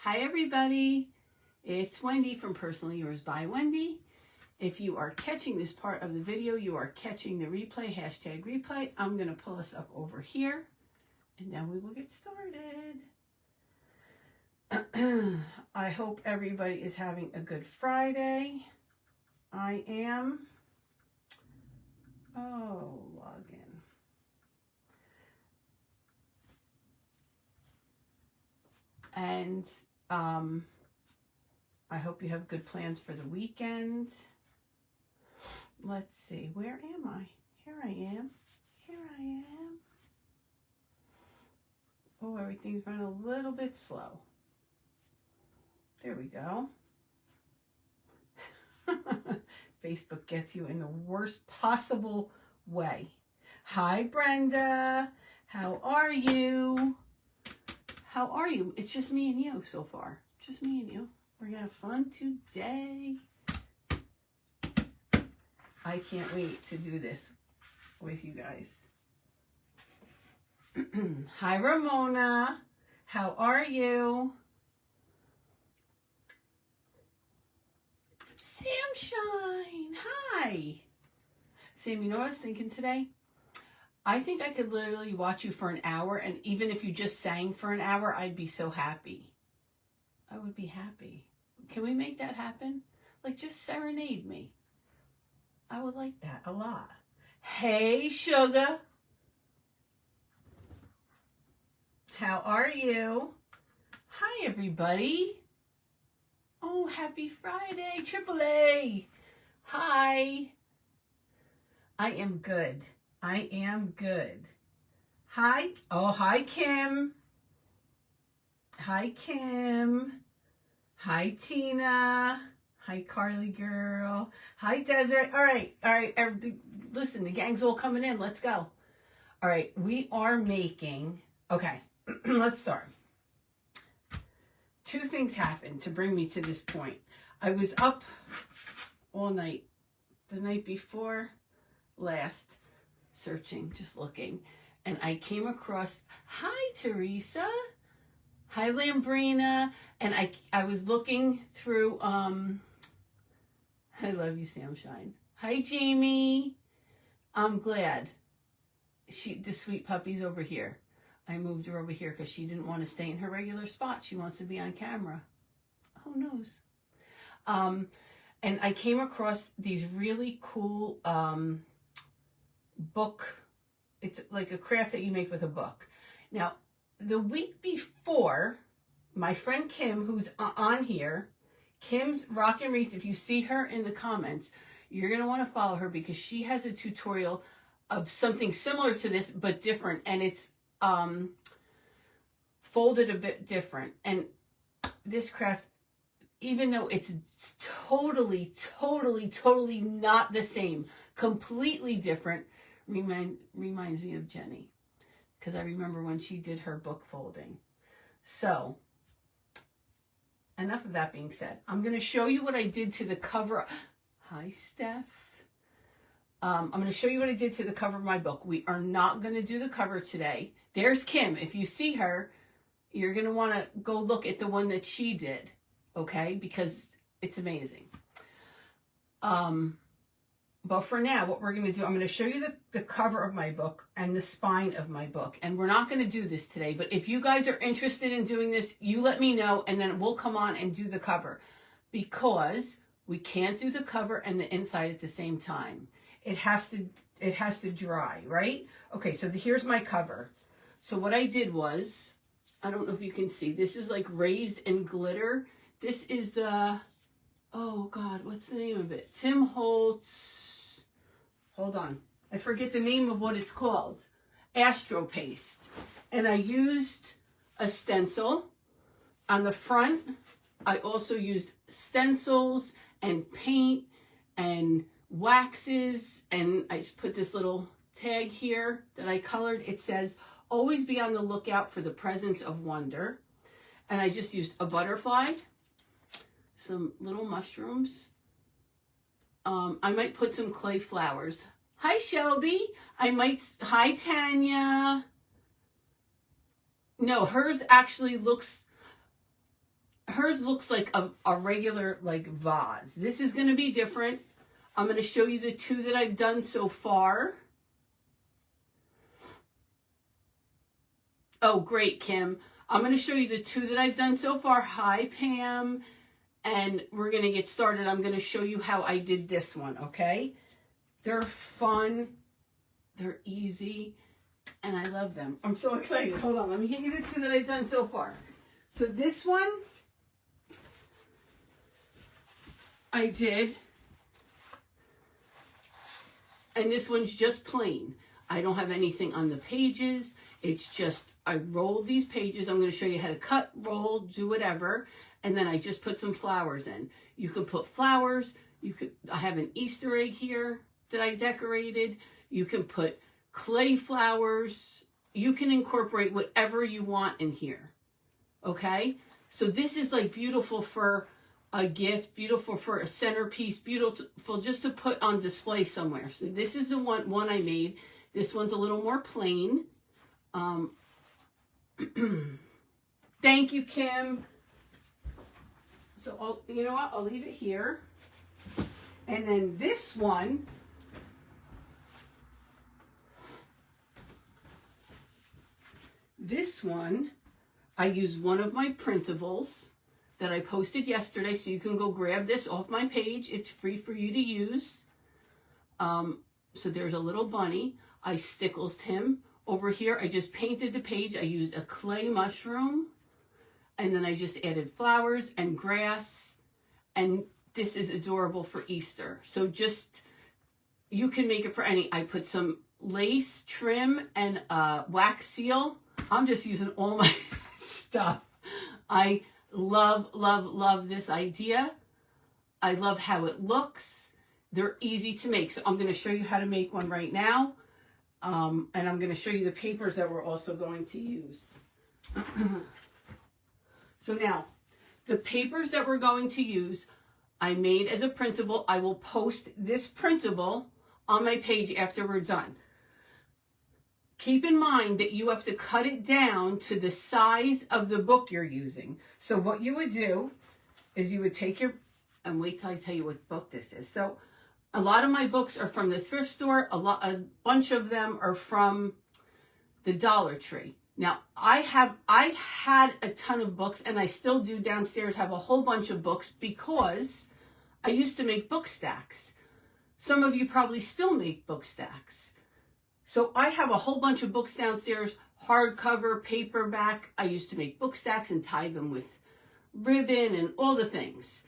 Hi everybody, it's Wendy from Personally Yours by Wendy. If you are catching this part of the video, you are catching the replay, hashtag replay. I'm going to pull us up over here and then we will get started. I hope everybody is having a good Friday. I am. Oh, log in. And I hope you have good plans for the weekend. Let's see, where am I? Here I am. Here I am. Oh, everything's running a little bit slow. There we go. Facebook gets you in the worst possible way. Hi, Brenda. How are you? How are you? It's just me and you so far. Just me and you. We're going to have fun today. I can't wait to do this with you guys. Hi, Ramona. How are you? Samshine. Hi. Sam, you know what I was thinking today? I think I could literally watch you for an hour, and even if you just sang for an hour, I'd be so happy. I would be happy. Can we make that happen? Like, just serenade me. I would like that a lot. Hey, sugar. How are you? Hi, everybody. Oh, happy Friday, Triple A. Hi. I am good. I am good. Hi. Oh, hi, Kim. Hi, Kim. Hi, Tina. Hi, Carly girl. Hi, Desert. All right. Listen, the gang's all coming in. Let's go. All right. We are making, okay, let's start. Two things happened to bring me to this point. I was up all night, the night before last, searching, just looking, and I came across, hi, Teresa. Hi, Lambrina. And I was looking through, I love you, Samshine. Hi, Jamie. I'm glad. The sweet puppy's over here. I moved her over here because she didn't want to stay in her regular spot. She wants to be on camera. Who knows? And I came across these really cool book. It's like a craft that you make with a book. Now, the week before, my friend Kim, who's on here, Kim's Rockin' Wreaths, if you see her in the comments, you're going to want to follow her because she has a tutorial of something similar to this, but different. And it's folded a bit different. And this craft, even though it's totally not the same, completely different, reminds me of Jenny. Because I remember when she did her book folding. So, enough of that being said. I'm going to show you what I did to the cover. Hi, Steph. I'm going to show you what I did to the cover of my book. We are not going to do the cover today. There's Kim. If you see her, you're going to want to go look at the one that she did. Okay? Because it's amazing. But for now, what we're going to do, I'm going to show you the cover of my book and the spine of my book. And we're not going to do this today. But if you guys are interested in doing this, you let me know. And then we'll come on and do the cover. Because we can't do the cover and the inside at the same time. It has to dry, right? Okay, so here's my cover. So what I did was, I don't know if you can see, this is like raised and glitter. This is the, oh God, what's the name of it? Tim Holtz, hold on. I forget the name of what it's called. Astro Paste. And I used a stencil on the front. I also used stencils and paint and waxes, and I just put this little tag here that I colored. It says, always be on the lookout for the presence of wonder. And I just used a butterfly, some little mushrooms. I might put some clay flowers. Hi, Shelby. Hi, Tanya. No, hers actually looks hers looks like a regular like vase. This is going to be different. I'm going to show you the two that I've done so far. Oh, great, Kim. I'm going to show you the two that I've done so far. Hi, Pam. And we're going to get started. I'm going to show you how I did this one, okay? They're fun. They're easy. And I love them. I'm so excited. Hold on. Let me get you the two that I've done so far. So this one, I did. And this one's just plain. I don't have anything on the pages. It's just, I rolled these pages. I'm going to show you how to cut, roll, do whatever. And then I just put some flowers in. You could put flowers. I have an Easter egg here that I decorated. You can put clay flowers. You can incorporate whatever you want in here. Okay? So this is like beautiful for a gift, beautiful for a centerpiece, beautiful just to put on display somewhere. So this is the one I made. This one's a little more plain. Thank you, Kim. So you know what? I'll leave it here. And then this one, I used one of my printables that I posted yesterday, so you can go grab this off my page. It's free for you to use. So there's a little bunny. I stickled him. Over here, I just painted the page. I used a clay mushroom. And then I just added flowers and grass. And this is adorable for Easter. So just, you can make it for any. I put some lace trim and wax seal. I'm just using all my stuff. I love, love, love this idea. I love how it looks. They're easy to make. So I'm going to show you how to make one right now. And I'm going to show you the papers that we're also going to use. So now, the papers that we're going to use, I made as a printable. I will post this printable on my page after we're done. Keep in mind that you have to cut it down to the size of the book you're using. So what you would do is you would take your, and wait till I tell you what book this is. So a lot of my books are from the thrift store. A bunch of them are from the Dollar Tree. Now, I had a ton of books, and I still do downstairs have a whole bunch of books because I used to make book stacks. Some of you probably still make book stacks. So I have a whole bunch of books downstairs, hardcover, paperback. I used to make book stacks and tie them with ribbon and all the things.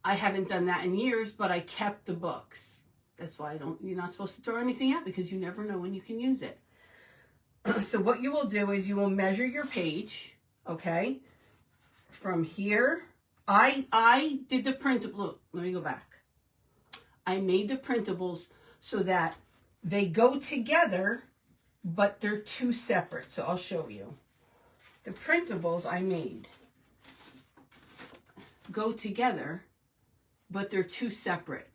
I haven't done that in years, but I kept the books. That's why you're not supposed to throw anything out, because you never know when you can use it. So what you will do is you will measure your page, okay? From here, I did the printable. Look, let me go back. I made the printables so that they go together, but they're two separate. So I'll show you. The printables I made go together, but they're two separate,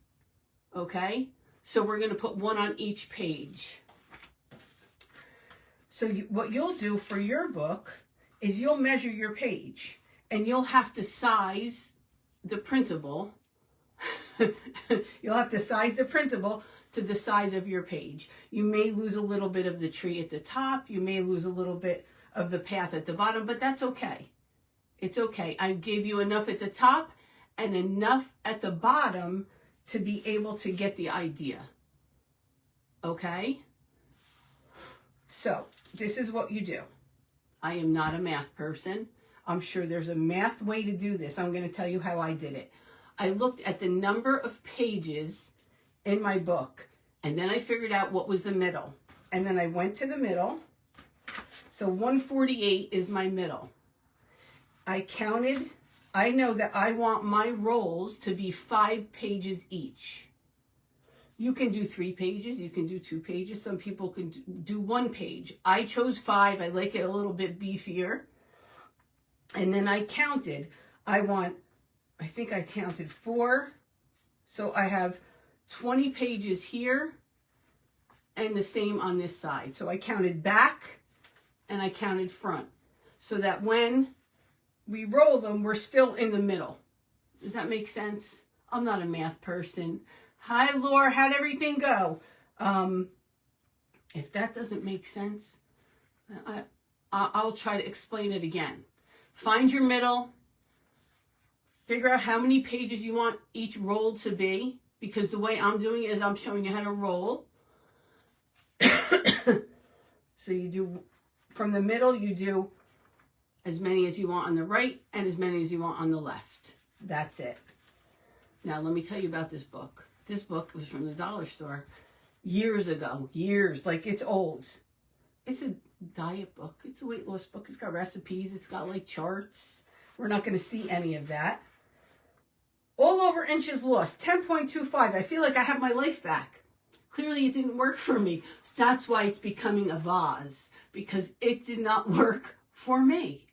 okay? So we're going to put one on each page. So what you'll do for your book is you'll measure your page, and you'll have to size the printable. You'll have to size the printable to the size of your page. You may lose a little bit of the tree at the top. You may lose a little bit of the path at the bottom, but that's okay. It's okay. I gave you enough at the top and enough at the bottom to be able to get the idea. Okay? So this is what you do. I am not a math person. I'm sure there's a math way to do this. I'm going to tell you how I did it. I looked at the number of pages in my book, and then I figured out what was the middle. And then I went to the middle. So 148 is my middle. I counted. I know that I want my rolls to be 5 pages each. You can do 3 pages. You can do 2 pages. Some people can do 1 page. I chose 5. I like it a little bit beefier. And then I counted. I think I counted 4. So I have 20 pages here and the same on this side. So I counted back and I counted front. So that when we roll them, we're still in the middle. Does that make sense? I'm not a math person. Hi, Laura. How'd everything go? If that doesn't make sense, I'll try to explain it again. Find your middle. Figure out how many pages you want each roll to be, because the way I'm doing it is I'm showing you how to roll. So you do, from the middle, you do as many as you want on the right and as many as you want on the left. That's it. Now, let me tell you about this book. This book was from the dollar store years ago. Years. Like, it's old. It's a diet book. It's a weight loss book. It's got recipes. It's got, like, charts. We're not going to see any of that. All over inches lost. 10.25. I feel like I have my life back. Clearly, it didn't work for me. So that's why it's becoming a vase. Because it did not work for me.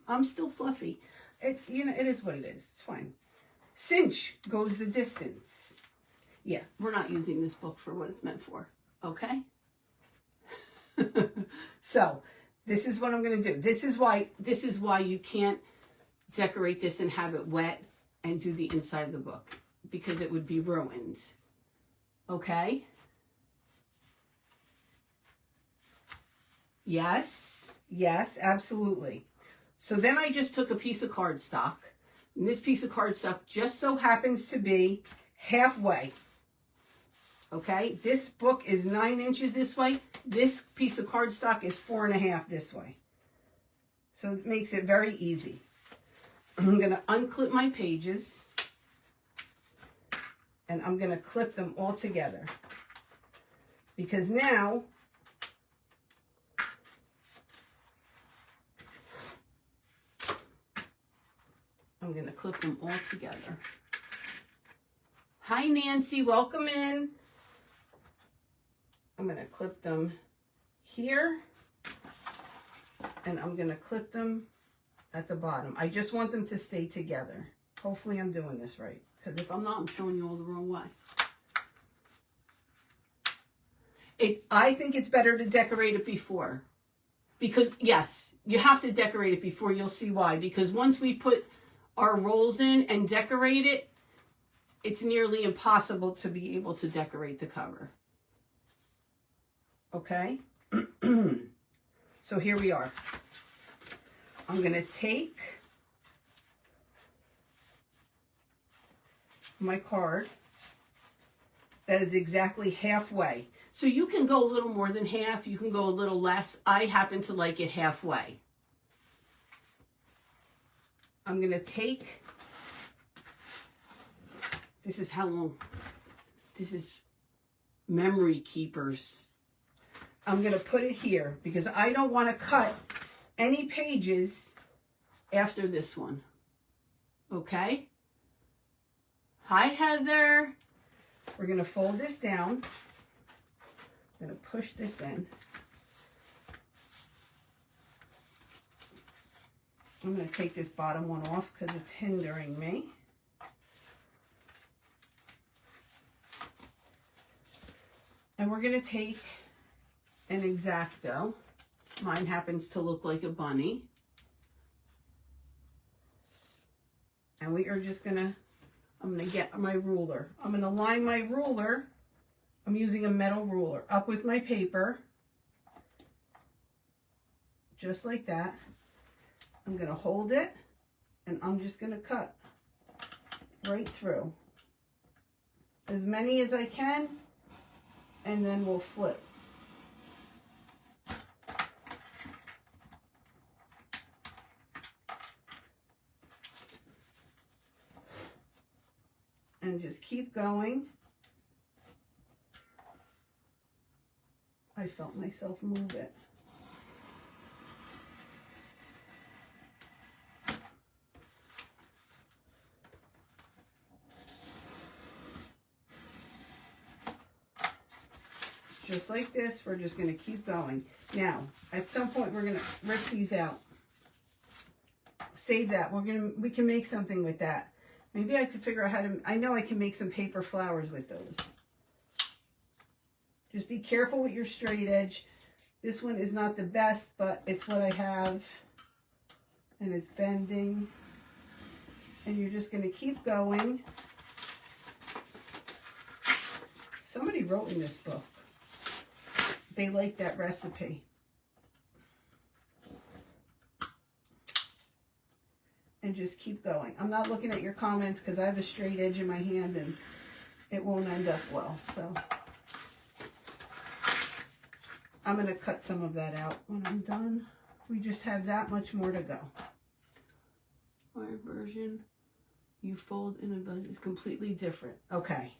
I'm still fluffy. It is what it is. It's fine. Cinch goes the distance. Yeah, we're not using this book for what it's meant for. Okay? So, this is what I'm going to do. This is why you can't decorate this and have it wet and do the inside of the book, because it would be ruined. Okay? Yes, absolutely. So then I just took a piece of cardstock, and this piece of cardstock just so happens to be halfway. Okay? This book is 9 inches this way. This piece of cardstock is 4.5 this way. So it makes it very easy. I'm going to unclip my pages, and I'm going to clip them all together, because now I'm going to clip them all together. Hi, Nancy. Welcome in. I'm going to clip them here, and I'm going to clip them at the bottom. I just want them to stay together. Hopefully I'm doing this right, because if I'm not, I'm showing you all the wrong way. I think it's better to decorate it before, because yes, you have to decorate it before. You'll see why. Because once we put our rolls in and decorate it, it's nearly impossible to be able to decorate the cover. Okay? So here we are. I'm going to take my card that is exactly halfway. So you can go a little more than half. You can go a little less. I happen to like it halfway. I'm going to take, this is how long, this is memory keepers. I'm going to put it here because I don't want to cut any pages after this one. Okay? Hi, Heather. We're going to fold this down. I'm going to push this in. I'm going to take this bottom one off because it's hindering me. And we're going to take an X-Acto. Mine happens to look like a bunny. And we are just going to, I'm going to get my ruler. I'm going to line my ruler. I'm using a metal ruler up with my paper. Just like that. I'm going to hold it, and I'm just going to cut right through as many as I can, and then we'll flip. And just keep going. I felt myself move it. Just like this, we're just going to keep going. Now, at some point, we're going to rip these out. Save that. We can make something with that. Maybe I could figure out how to, I know I can make some paper flowers with those. Just be careful with your straight edge. This one is not the best, but it's what I have. and it's bending, and you're just going to keep going. Somebody wrote in this book, they like that recipe. And just keep going. I'm not looking at your comments because I have a straight edge in my hand and it won't end up well. So I'm going to cut some of that out when I'm done. We just have that much more to go. My version, you fold in a buzz, is completely different. Okay.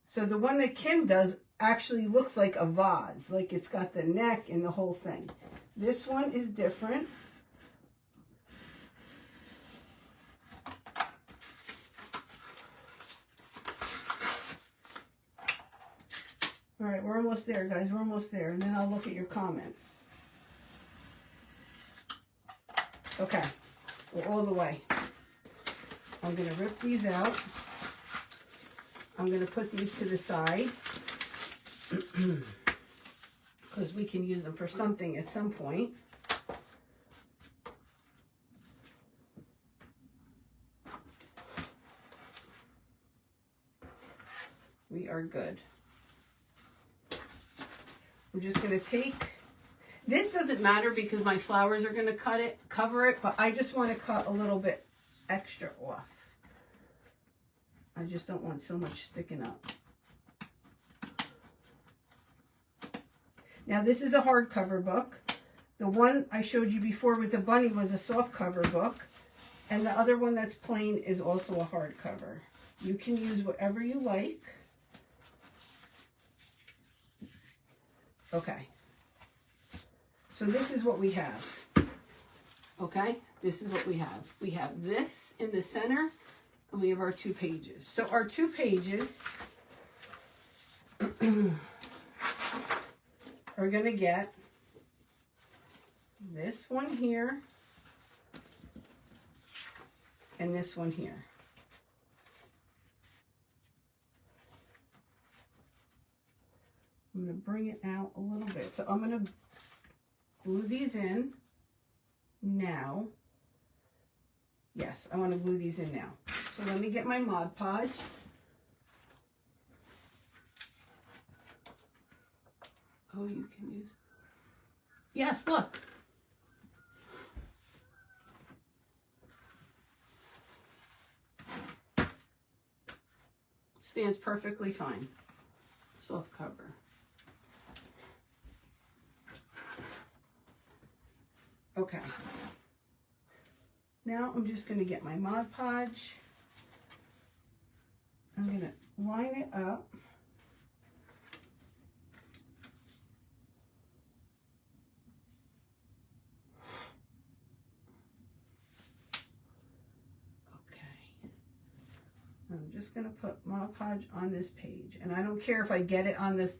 So the one that Kim does actually looks like a vase. Like it's got the neck and the whole thing. This one is different. All right, we're almost there, guys. We're almost there. And then I'll look at your comments. Okay, we're all the way. I'm going to rip these out. I'm going to put these to the side because we can use them for something at some point. We are good. I'm just going to take, this doesn't matter because my flowers are going to cover it, but I just want to cut a little bit extra off. I just don't want so much sticking up. Now this is a hardcover book. The one I showed you before with the bunny was a soft cover book. And the other one that's plain is also a hardcover. You can use whatever you like. Okay, so this is what we have. Okay, this is what we have. We have this in the center, and we have our 2 pages. So our 2 pages are going to get this one here and this one here. I'm going to bring it out a little bit. So I'm going to glue these in now. Yes, I want to glue these in now. So let me get my Mod Podge. Oh, you can use... Yes, look. Stands perfectly fine. Soft cover. Okay. Now I'm just going to get my Mod Podge. I'm going to line it up. Okay. I'm just going to put Mod Podge on this page. And I don't care if I get it on this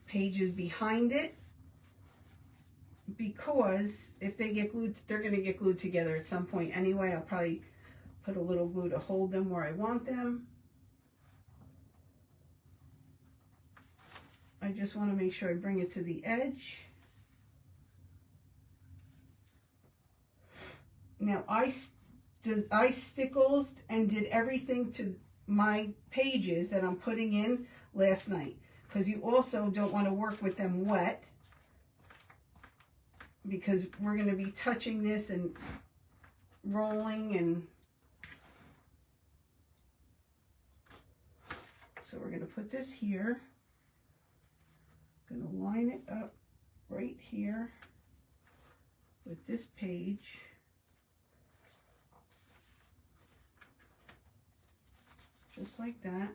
pages behind it, because if they get glued, they're going to get glued together at some point anyway. I'll probably put a little glue to hold them where I want them. I just want to make sure I bring it to the edge. Now I stickles and did everything to my pages that I'm putting in last night, because you also don't want to work with them wet, because we're going to be touching this and rolling, and so we're going to put this here. I'm going to line it up right here with this page. Just like that.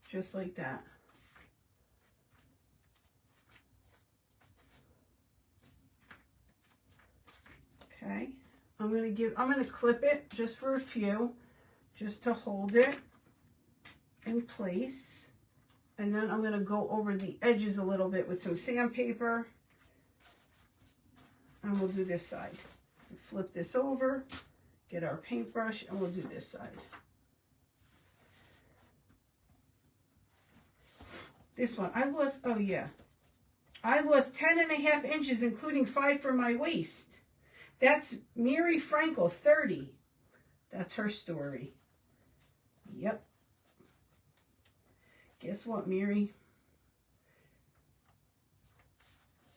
Just like that. Okay. I'm going to clip it just for a few, just to hold it in place. And then I'm going to go over the edges a little bit with some sandpaper. And we'll do this side. Flip this over, get our paintbrush and we'll do this side. This one, I lost, oh yeah. I lost 10.5 inches, including 5 for my waist. That's Mary Frankel, 30. That's her story. Yep. Guess what, Mary?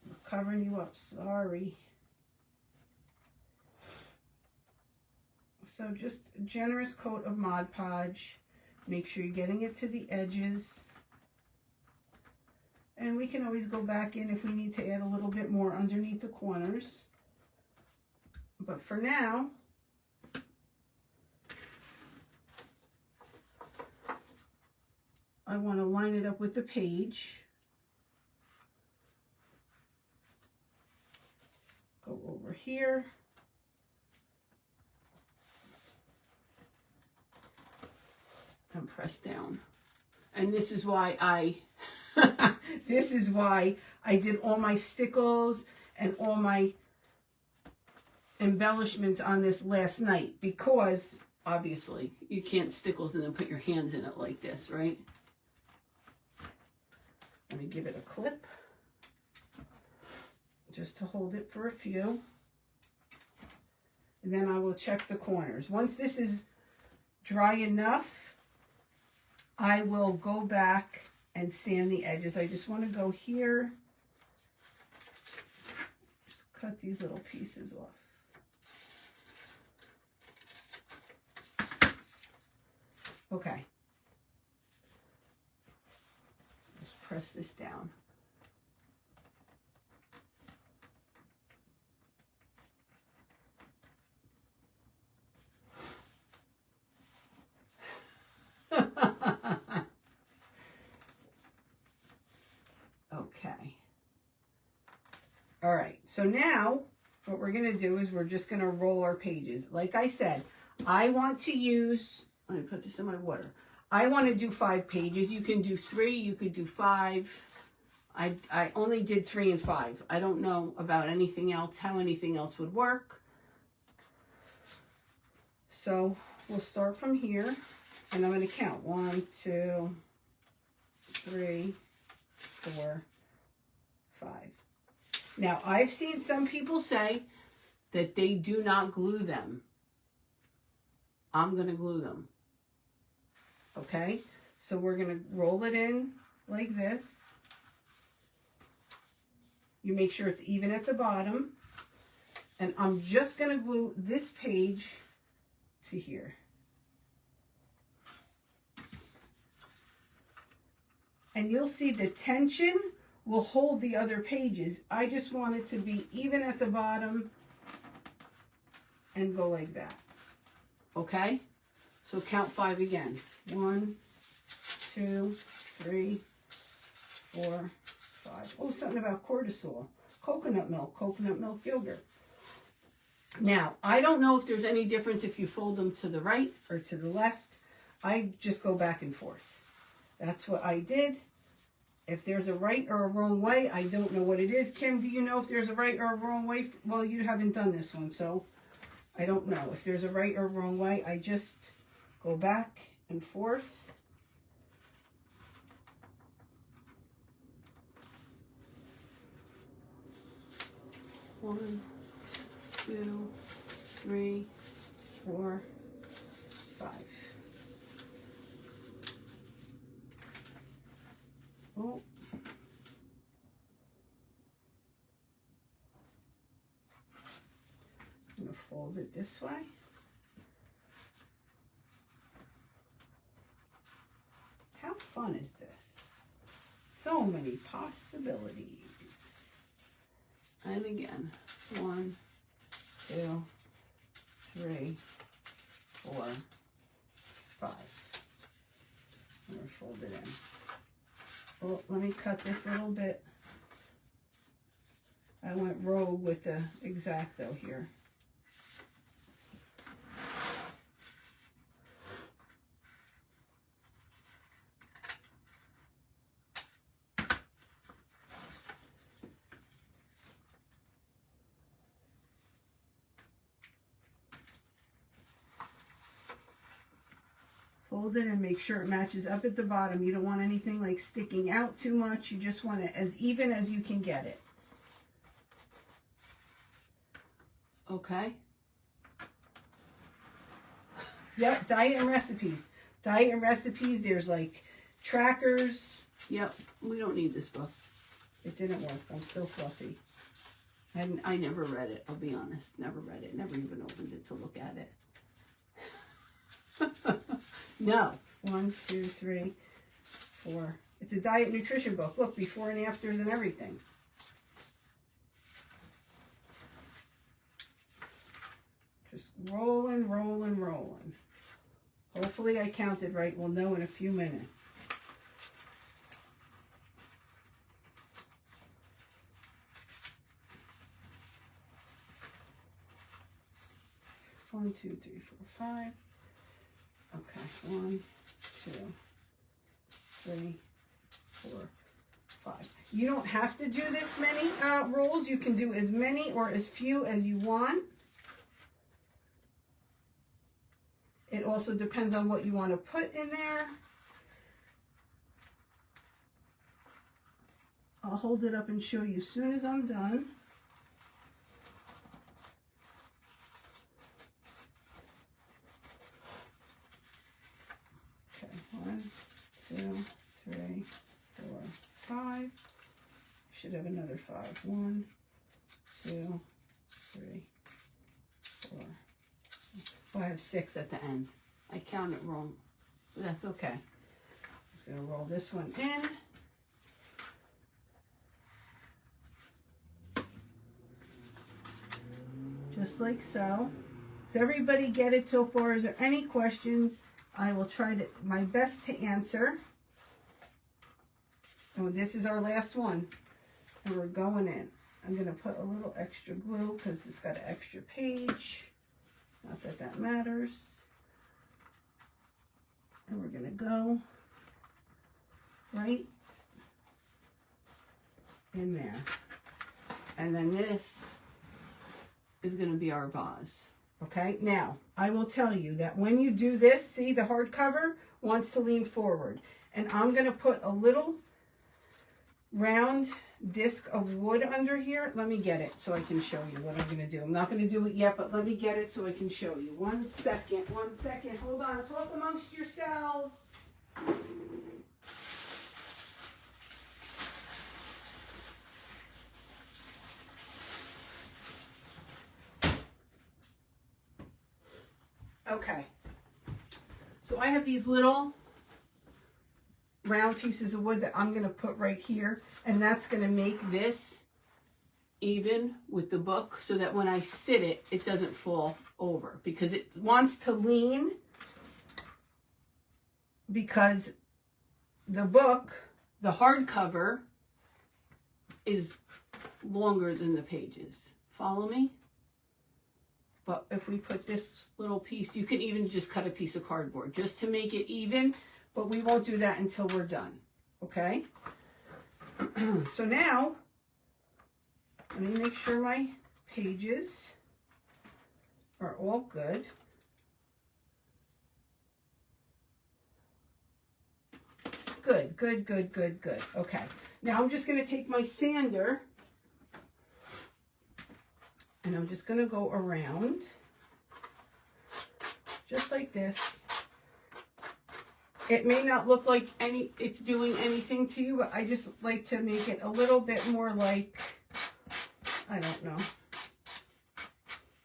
I'm covering you up, sorry. So just a generous coat of Mod Podge. Make sure you're getting it to the edges. And we can always go back in if we need to add a little bit more underneath the corners. But for now, I want to line it up with the page. Go over here. And press down. And this is why I this is why I did all my stickles and all my embellishments on this last night, because obviously you can't stickles and then put your hands in it like this, right? Let me give it a clip just to hold it for a few. And then I will check the corners. Once this is dry enough, I will go back and sand the edges. I just want to go here. Just cut these little pieces off. Okay. Let's press this down. Okay. All right. So now what we're going to do is we're just going to roll our pages. Like I said, I want to use, let me put this in my water. I want to do 5 pages. You can do 3. You could do 5. I only did 3 and 5. I don't know about anything else, how anything else would work. So we'll start from here, and I'm going to count 1, 2, 3, 4, 5. Now, I've seen some people say that they do not glue them. I'm going to glue them. Okay? So we're going to roll it in like this. You make sure it's even at the bottom. And I'm just going to glue this page to here. And you'll see the tension will hold the other pages. I just want it to be even at the bottom and go like that. Okay? So count 5 again. 1, 2, 3, 4, 5. Oh, something about cortisol. Coconut milk yogurt. Now, I don't know if there's any difference if you fold them to the right or to the left. I just go back and forth. That's what I did. If there's a right or a wrong way, I don't know what it is. Kim, do you know if there's a right or a wrong way? Well, you haven't done this one, so I don't know. If there's a right or wrong way, I just go back and forth. One, 2, 3, 4, 5. Oh. I'm going to fold it this way. How fun is this? So many possibilities. And again, 1, 2, 3, 4, 5. I'm going to fold it in. Well, let me cut this little bit. I went rogue with the X-Acto here. Hold it and make sure it matches up at the bottom. You don't want anything like sticking out too much. You just want it as even as you can get it. Okay. Yep, diet and recipes. Diet and recipes, there's like trackers. Yep, we don't need this book. It didn't work. I'm still fluffy. I never read it, I'll be honest. Never read it. Never even opened it to look at it. No. 1, 2, 3, 4. It's a diet nutrition book. Look, before and afters and everything. Just rolling, rolling, rolling. Hopefully I counted right. We'll know in a few minutes. One, 2, 3, 4, 5. Okay, 1, 2, 3, 4, 5. You don't have to do this many rolls. You can do as many or as few as you want. It also depends on what you want to put in there. I'll hold it up and show you as soon as I'm done. Okay, 1, 2, 3, 4, 5. Should have another 5. 1, 2, 3, 4. Oh, I have 6 at the end. I counted wrong, but that's okay. I'm going to roll this one in. Just like so. Does everybody get it so far? Is there any questions? I will try my best to answer. Oh, this is our last one. And we're going in. I'm going to put a little extra glue because it's got an extra page. Not that that matters. And we're going to go right in there. And then this is going to be our vase. Okay, now I will tell you that when you do this, see the hardcover wants to lean forward. And I'm going to put a little round disc of wood under here. Let me get it so I can show you what I'm going to do. I'm not going to do it yet, but let me get it so I can show you. 1 second, 1 second. Hold on. Talk amongst yourselves. Okay. So I have these little round pieces of wood that I'm going to put right here, and that's going to make this even with the book so that when I sit it, it doesn't fall over because it wants to lean because the book, the hardcover, is longer than the pages. Follow me? But if we put this little piece, you can even just cut a piece of cardboard just to make it even. But we won't do that until we're done, okay? So now, let me make sure my pages are all good. Good, good, good, good, good. Okay, now I'm just going to take my sander and I'm just going to go around just like this. It may not look like it's doing anything to you, but I just like to make it a little bit more like, I don't know,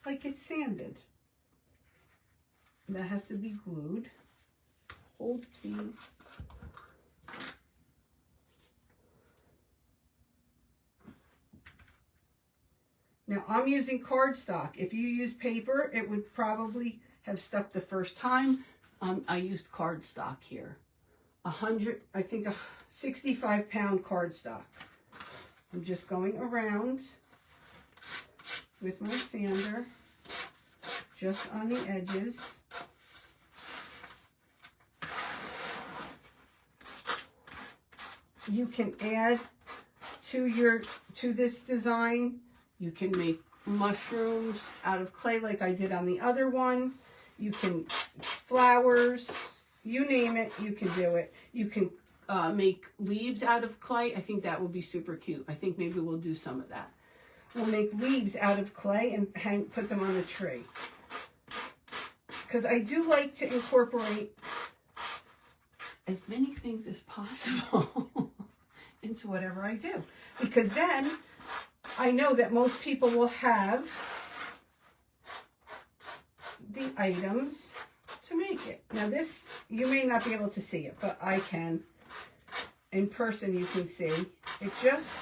like it's sanded. That has to be glued. Hold, please. Now I'm using cardstock. If you use paper, it would probably have stuck the first time. I used cardstock here. I think a 65-pound cardstock. I'm just going around with my sander, just on the edges. You can add to this design. You can make mushrooms out of clay like I did on the other one. You can flowers. You name it, you can do it. You can make leaves out of clay. I think that would be super cute. I think maybe we'll do some of that. We'll make leaves out of clay and put them on the tree. Because I do like to incorporate as many things as possible into whatever I do. Because then I know that most people will have the items to make it. Now this, you may not be able to see it, but I can. In person you can see. It just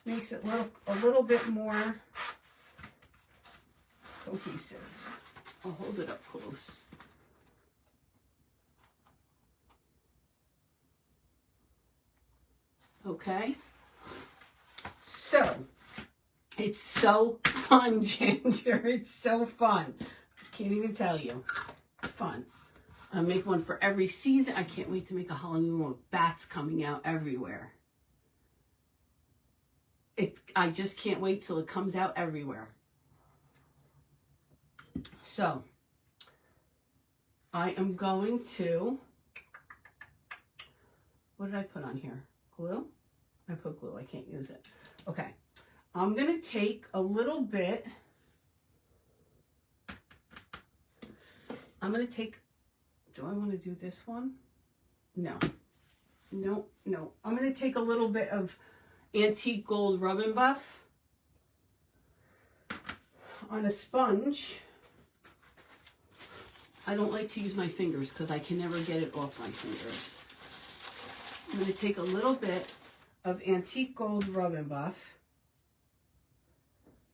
makes it look a little bit more cohesive. I'll hold it up close. Okay. So, it's so fun, Ginger. It's so fun. I can't even tell you. Fun. I'll make one for every season. I can't wait to make a Halloween one with bats coming out everywhere. I just can't wait till it comes out everywhere. So, I am going to, what did I put on here? Glue? I put glue. I can't use it. Okay. I'm going to take a little bit. I'm going to take, do I want to do this one? No. No, no. I'm going to take a little bit of antique gold rub and buff on a sponge. I don't like to use my fingers because I can never get it off my fingers. I'm going to take a little bit of antique gold rub and buff.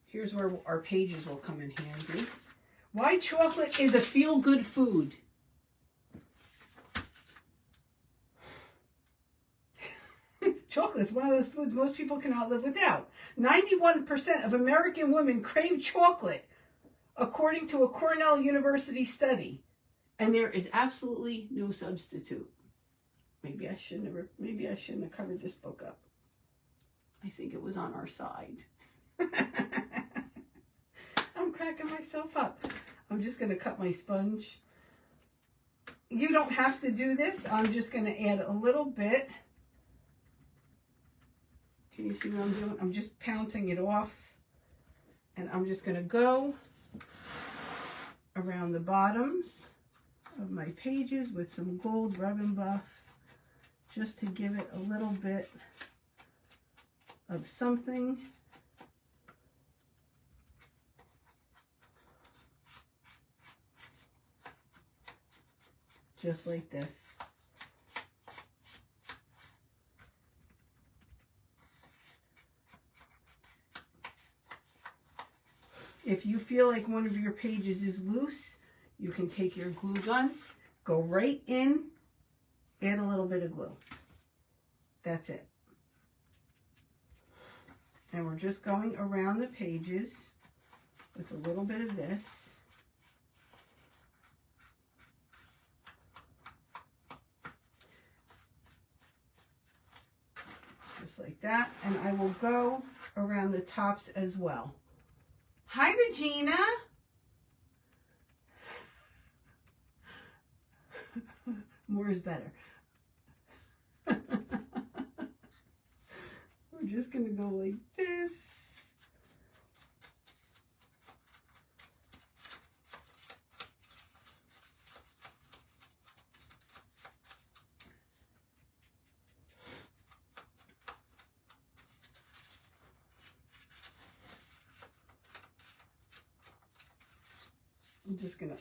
Here's where our pages will come in handy. Why chocolate is a feel-good food. Chocolate is one of those foods most people cannot live without. 91% of American women crave chocolate, according to a Cornell University study. And there is absolutely no substitute. Maybe I shouldn't have covered this book up. I think it was on our side. I'm cracking myself up. I'm just going to cut my sponge. You don't have to do this. I'm just going to add a little bit. Can you see what I'm doing? I'm just pouncing it off. And I'm just going to go around the bottoms of my pages with some gold rub and buff, just to give it a little bit of something. Just like this. If you feel like one of your pages is loose, you can take your glue gun, go right in, add a little bit of glue. That's it. And we're just going around the pages with a little bit of this. Just like that. And I will go around the tops as well. Hi, Regina. More is better. We're just going to go like this. I'm just going to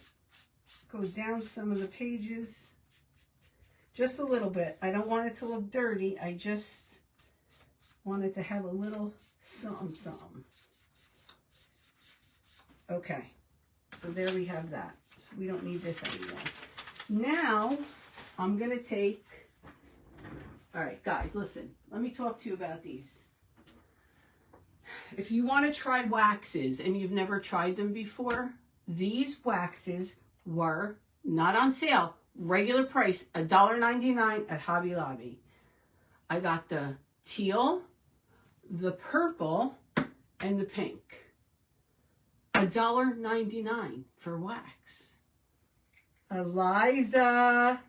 go down some of the pages. Just a little bit. I don't want it to look dirty. I just want it to have a little something. Okay. So there we have that. So we don't need this anymore. Now, I'm going to take... All right, guys, listen. Let me talk to you about these. If you want to try waxes and you've never tried them before, these waxes were not on sale. Regular price, $1.99 at Hobby Lobby. I got the teal, the purple, and the pink. $1.99 for wax. Eliza.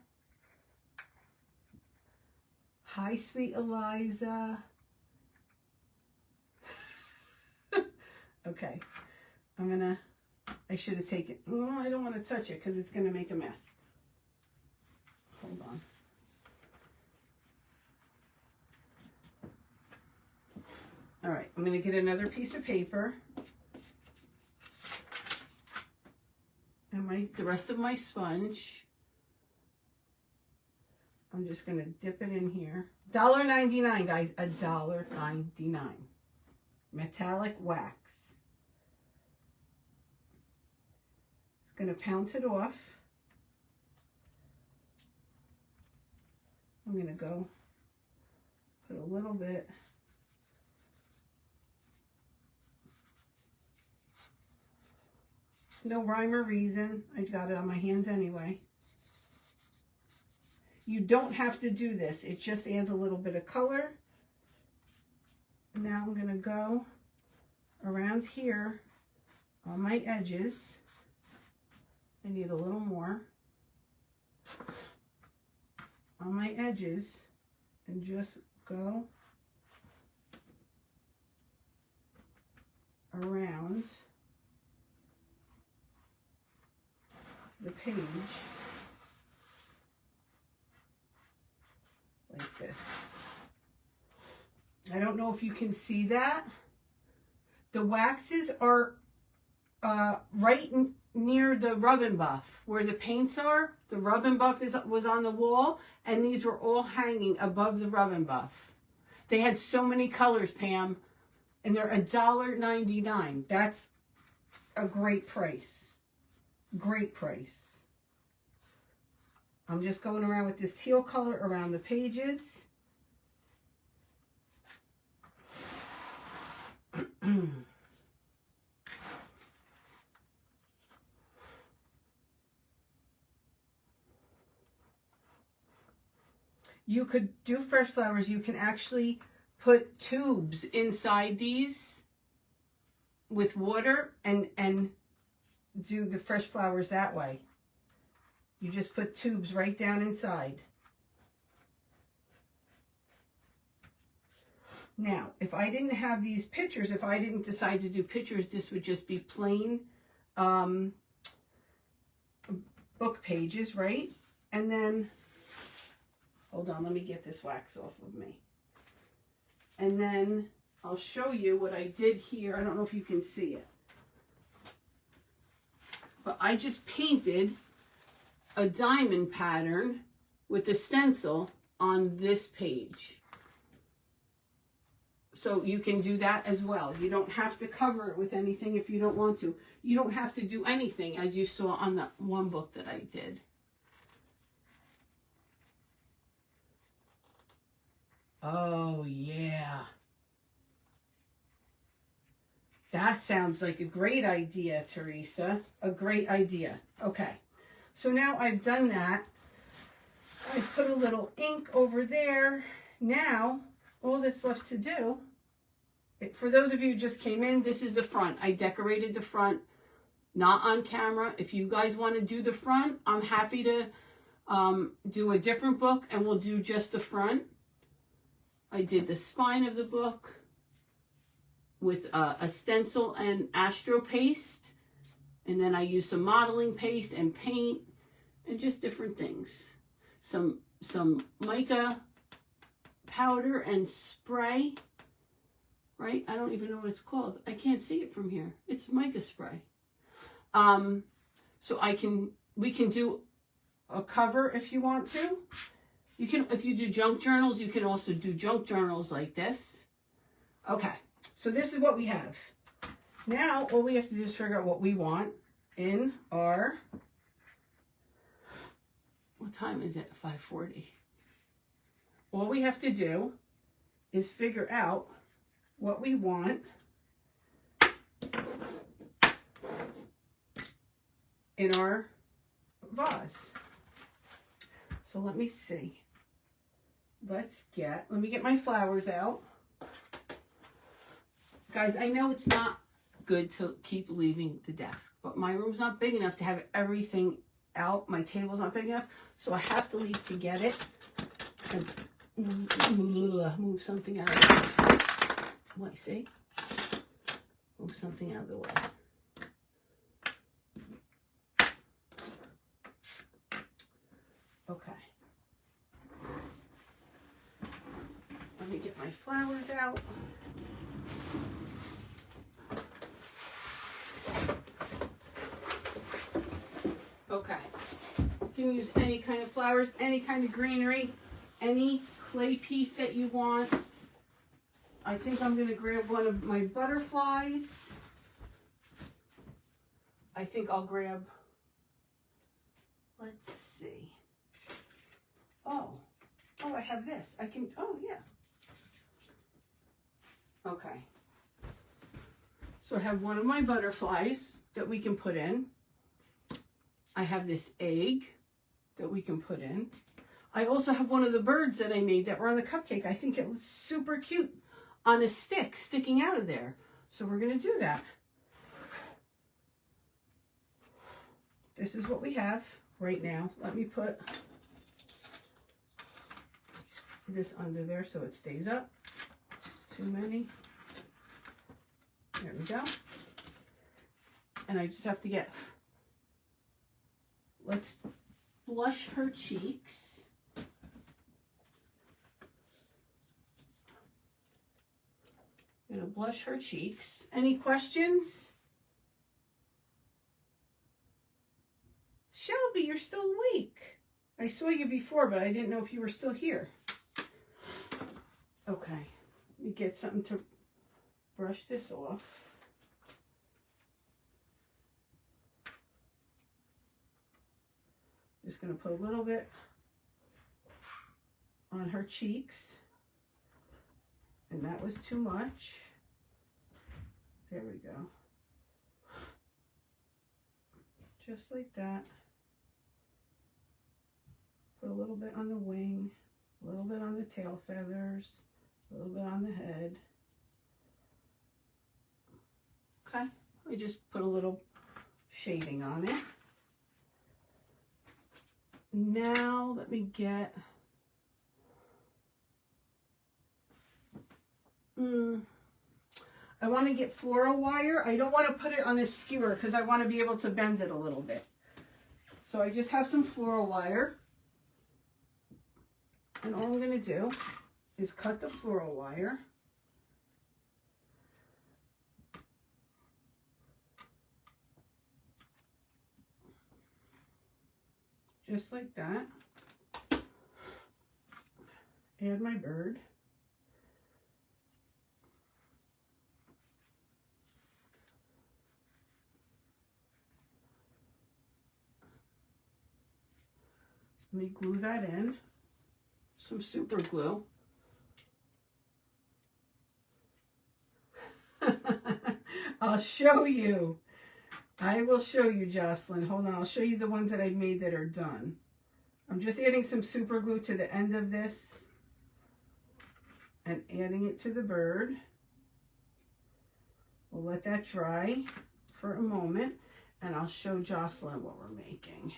Hi, sweet Eliza. Okay, I should have taken, oh, I don't want to touch it because it's going to make a mess. Hold on. All right, I'm going to get another piece of paper. And the rest of my sponge. I'm just going to dip it in here. $1.99, guys. $1.99. Metallic wax. Just going to pounce it off. I'm going to go put a little bit. No rhyme or reason. I got it on my hands anyway. You don't have to do this. It just adds a little bit of color. Now I'm going to go around here on my edges. I need a little more on my edges and just go around the page like this. I don't know if you can see that. The waxes are right near the rub and buff where the paints are. The rub and buff was on the wall, and these were all hanging above the rub and buff. They had so many colors, Pam, and they're $1.99. That's a great price. Great price. I'm just going around with this teal color around the pages. You could do fresh flowers. You can actually put tubes inside these with water and do the fresh flowers that way. You just put tubes right down inside. Now, if I didn't have these pictures, if I didn't decide to do pictures, this would just be plain book pages, right? And then, hold on, let me get this wax off of me. And then I'll show you what I did here. I don't know if you can see it. But I just painted a diamond pattern with a stencil on this page. So you can do that as well. You don't have to cover it with anything if you don't want to. You don't have to do anything, as you saw on that one book that I did. Oh, yeah. That sounds like a great idea, Teresa. A great idea. Okay. So now I've done that. I've put a little ink over there. Now, all that's left to do, for those of you who just came in, this is the front. I decorated the front, not on camera. If you guys want to do the front, I'm happy to do a different book, and we'll do just the front. I did the spine of the book with a stencil and astro paste, and then I used some modeling paste and paint and just different things. Some mica powder and spray, right? I don't even know what it's called. I can't see it from here. It's mica spray. So we can do a cover if you want to. You can, if you do junk journals, you can also do junk journals like this. Okay, so this is what we have. Now, all we have to do is figure out what we want in our, what time is it? 5:40. All we have to do is figure out what we want in our vase. So let me see. Let me get my flowers out. Guys, I know it's not good to keep leaving the desk, but my room's not big enough to have everything out. My table's not big enough, so I have to leave to get it and move something out of the way. What, see? Move something out of the way. Okay. Let me get my flowers out. Okay. You can use any kind of flowers, any kind of greenery, any clay piece that you want. I think I'm going to grab one of my butterflies. I think I'll grab, let's see. Oh, I have this. I can, oh yeah. Okay. So I have one of my butterflies that we can put in. I have this egg that we can put in. I also have one of the birds that I made that were on the cupcake. I think it was super cute on a stick sticking out of there. So we're going to do that. This is what we have right now. Let me put this under there so it stays up. Too many. There we go. And I just have to get, let's blush her cheeks. I'm gonna blush her cheeks. Any questions? Shelby, you're still awake. I saw you before, but I didn't know if you were still here. Okay, let me get something to brush this off. Just going to put a little bit on her cheeks. And that was too much. There we go. Just like that. Put a little bit on the wing, a little bit on the tail feathers, a little bit on the head. Okay, I just put a little shading on it. Now let me get, I want to get floral wire. I don't want to put it on a skewer because I want to be able to bend it a little bit. So I just have some floral wire. And all I'm going to do is cut the floral wire. Just like that. Add my bird. Let me glue that in. Some super glue. I'll show you. I will show you, Jocelyn. Hold on, I'll show you the ones that I've made that are done. I'm just adding some super glue to the end of this and adding it to the bird. We'll let that dry for a moment and I'll show Jocelyn what we're making.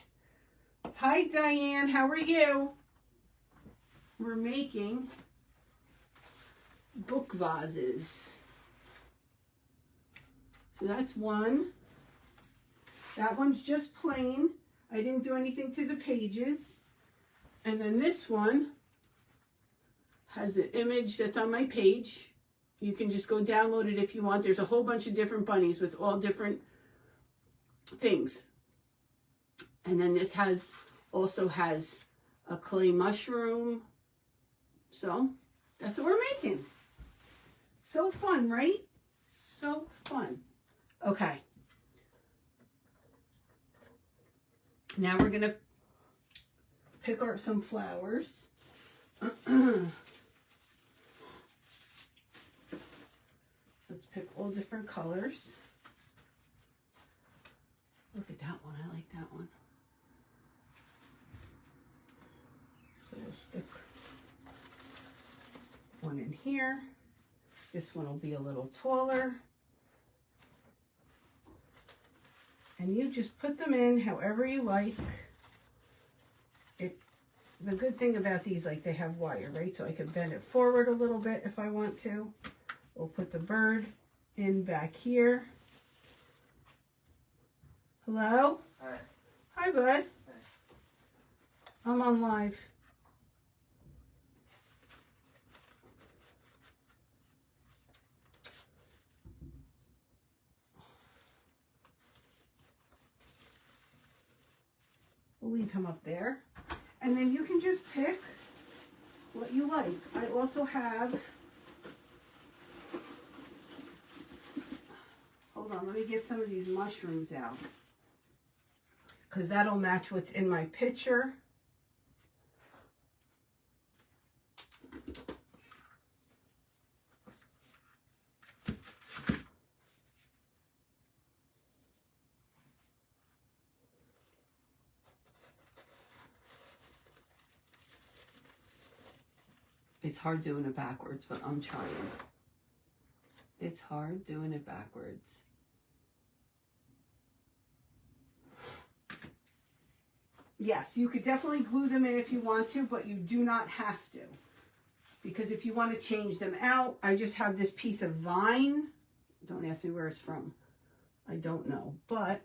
Hi, Diane, how are you? We're making book vases. So that's one. That one's just plain. I didn't do anything to the pages. And then this one has an image that's on my page. You can just go download it if you want. There's a whole bunch of different bunnies with all different things. And then this also has a clay mushroom. So that's what we're making. So fun, right? So fun. Okay. Now we're going to pick out some flowers. Let's pick all different colors. Look at that one. I like that one. So we'll stick one in here. This one will be a little taller. And you just put them in however you like. The good thing about these, like they have wire, right? So I can bend it forward a little bit if I want to. We'll put the bird in back here. Hello? Hi. Hi, bud. Hi. I'm on live. We'll leave him up there. And then you can just pick what you like. I also have, hold on, let me get some of these mushrooms out, because that'll match what's in my picture. It's hard doing it backwards, but I'm trying. It's hard doing it backwards. Yes, you could definitely glue them in if you want to, but you do not have to. Because if you want to change them out, I just have this piece of vine. Don't ask me where it's from. I don't know, but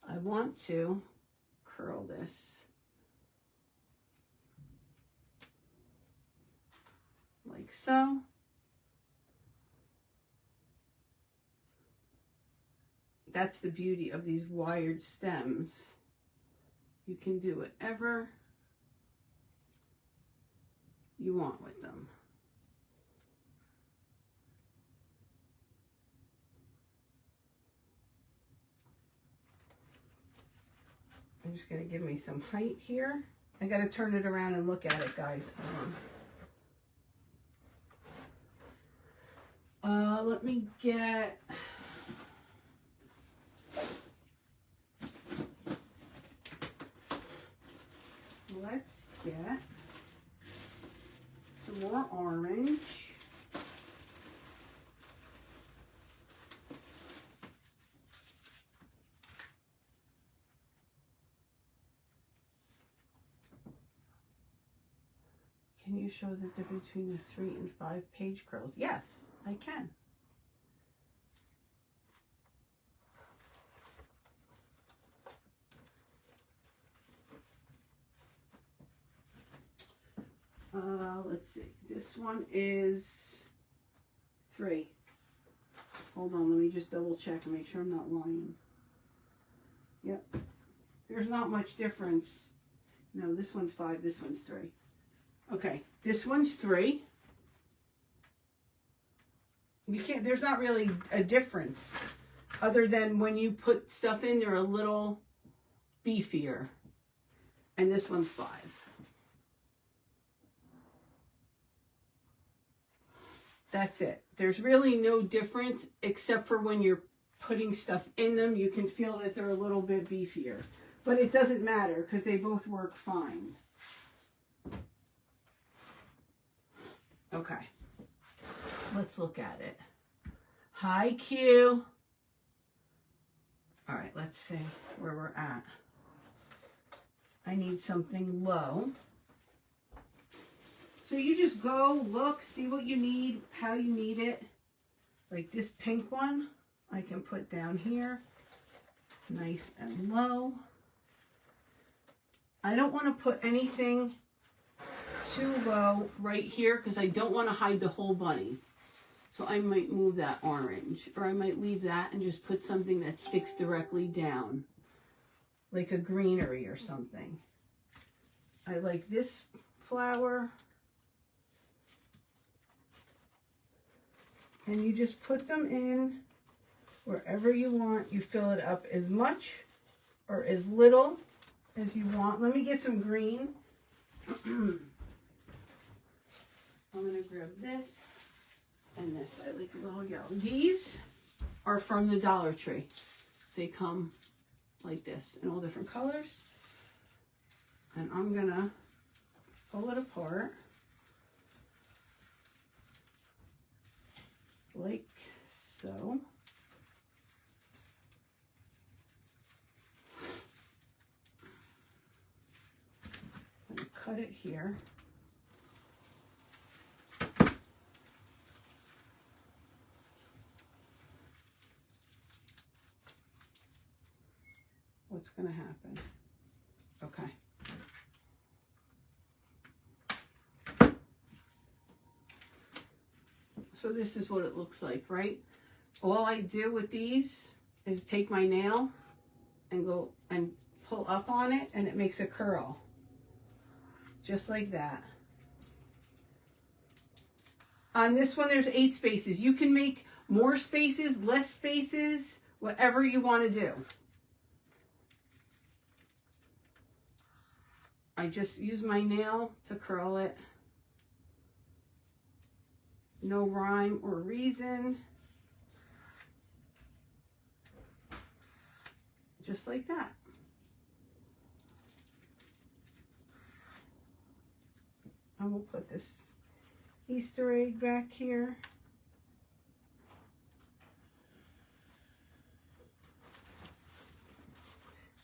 I want to curl this like so. That's the beauty of these wired stems. You can do whatever you want with them. I'm just going to give me some height here. I got to turn it around and look at it, guys. Hold on. Let me get... Let's get some more orange. Can you show the difference between the 3 and 5 page curls? Yes, I can. Let's see. This one is 3. Hold on, let me just double check and make sure I'm not lying. Yep. There's not much difference. No, this one's 5, this one's 3. Okay, this one's 3. You can't, there's not really a difference other than when you put stuff in, they're a little beefier. And this one's 5. That's it. There's really no difference except for when you're putting stuff in them, you can feel that they're a little bit beefier. But it doesn't matter because they both work fine. Okay. Let's look at it. Hi, Q. All right, let's see where we're at. I need something low. So you just go, look, see what you need, how you need it. Like this pink one, I can put down here, nice and low. I don't want to put anything too low right here because I don't want to hide the whole bunny. So I might move that orange, or I might leave that and just put something that sticks directly down, like a greenery or something. I like this flower. And you just put them in wherever you want. You fill it up as much or as little as you want. Let me get some green. I'm going to grab this and this. I like a little yellow. These are from the Dollar Tree. They come like this in all different colors. And I'm going to pull it apart. Like so. cut it here. What's going to happen? Okay. So this is what it looks like, right? All I do with these is take my nail and go and pull up on it, and it makes a curl. Just like that. On this one, there's 8 spaces. You can make more spaces, less spaces, whatever you want to do. I just use my nail to curl it. No rhyme or reason. Just like that. I will put this Easter egg back here.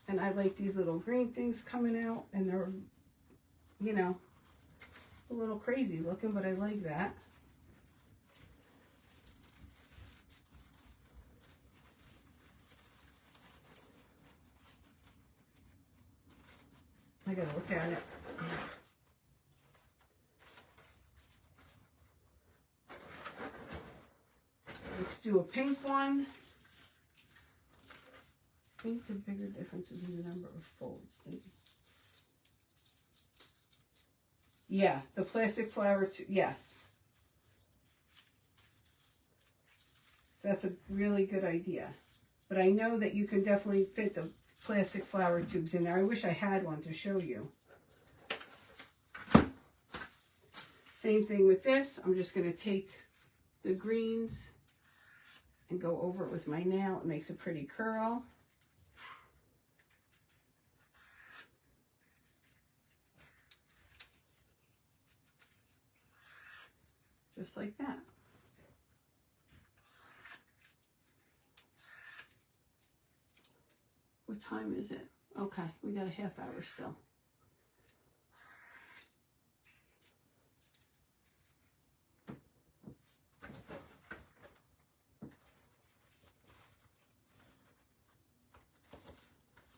And I like these little green things coming out, and they're, you know, a little crazy looking, but I like that. I gotta look at it. Let's do a pink one. I think the bigger difference is in the number of folds. Yeah, the plastic flower tube, yes. That's a really good idea. But I know that you can definitely fit the plastic flower tubes in there. I wish I had one to show you. Same thing with this. I'm just going to take the greens and go over it with my nail. It makes a pretty curl. Just like that. What time is it? Okay, we got a half hour still.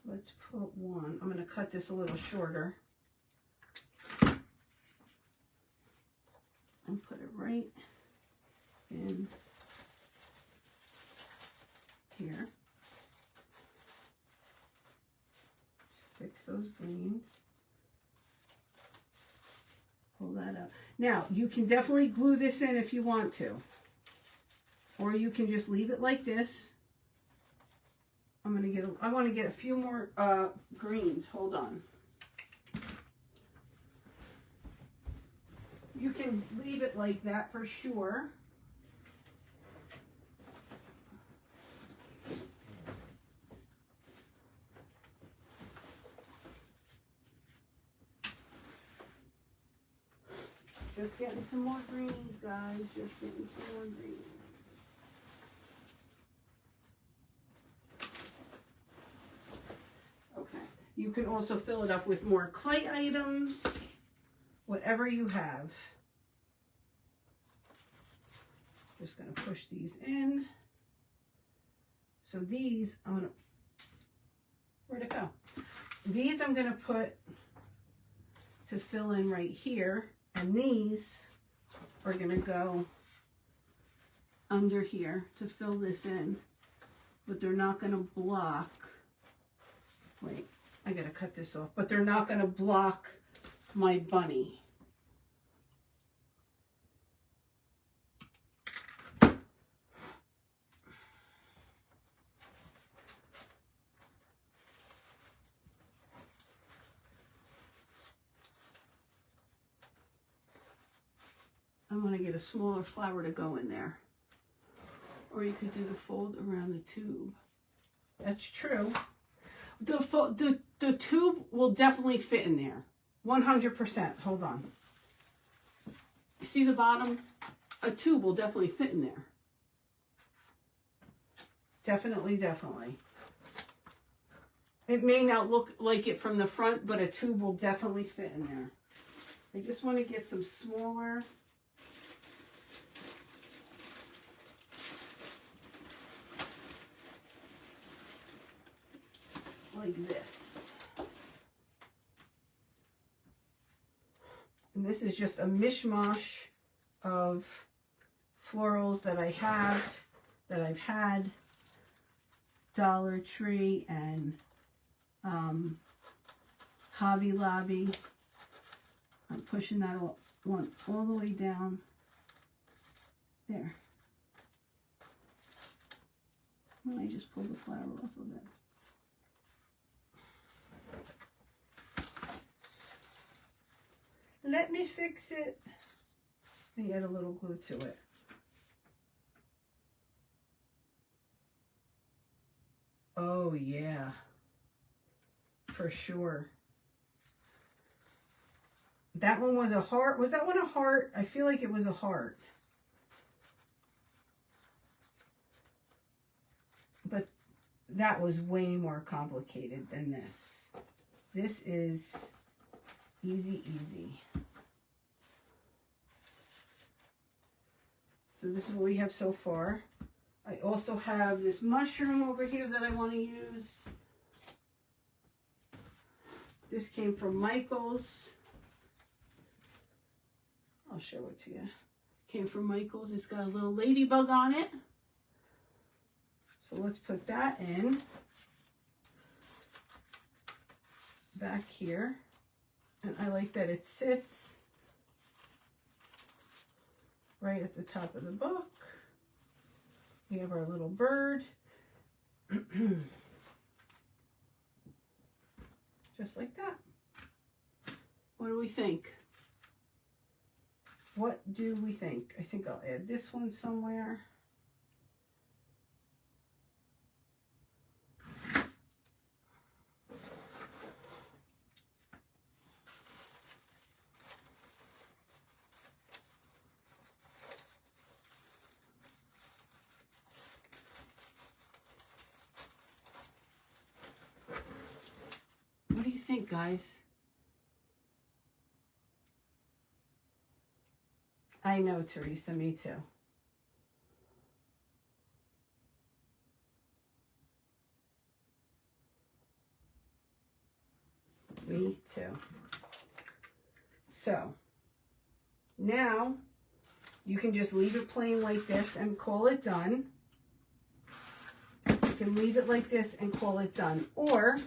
Let's put one. I'm going to cut this a little shorter. And put it right in here. Just fix those greens. Pull that up. Now, you can definitely glue this in if you want to. Or you can just leave it like this. I want to get a few more greens. Hold on. You can leave it like that for sure. Just getting some more greens, guys. Just getting some more greens. Okay. You can also fill it up with more clay items. Whatever you have. Just going to push these in. So these, I'm going to, where'd it go? These I'm going to put to fill in right here. And these are going to go under here to fill this in. But they're not going to block. Wait, I got to cut this off. But they're not going to block my bunny. I'm going to get a smaller flower to go in there. Or you could do the fold around the tube. That's true. The tube will definitely fit in there. 100%. Hold on. You see the bottom? A tube will definitely fit in there. Definitely, definitely. It may not look like it from the front, but a tube will definitely fit in there. I just want to get some smaller. Like this. And this is just a mishmash of florals that I have, that I've had. Dollar Tree and Hobby Lobby. I'm pushing that one all the way down there. And I just pulled the flower off of it. Let me fix it. I add a little glue to it. Oh yeah, for sure. That one was a heart. Was that one a heart? I feel like it was a heart. But that was way more complicated than this. This is easy, easy. So this is what we have so far. I also have this mushroom over here that I want to use. This came from Michael's. I'll show it to you. Came from Michael's. It's got a little ladybug on it. So let's put that in. Back here. And I like that it sits right at the top of the book. We have our little bird. Just like that. What do we think? What do we think? I think I'll add this one somewhere. What do you think, guys? I know, Teresa, me too. Me too. So, now you can just leave it plain like this and call it done. You can leave it like this and call it done. Or,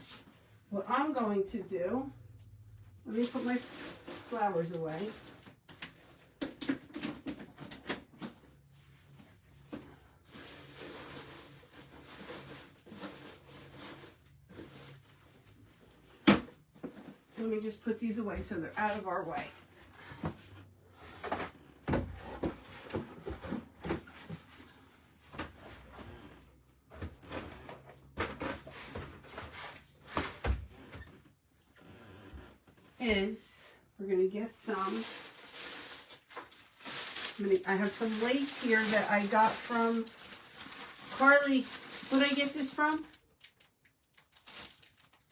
what I'm going to do, let me put my flowers away. Let me just put these away so they're out of our way. We're going to get some, I have some lace here that I got from Carly. Who did I get this from?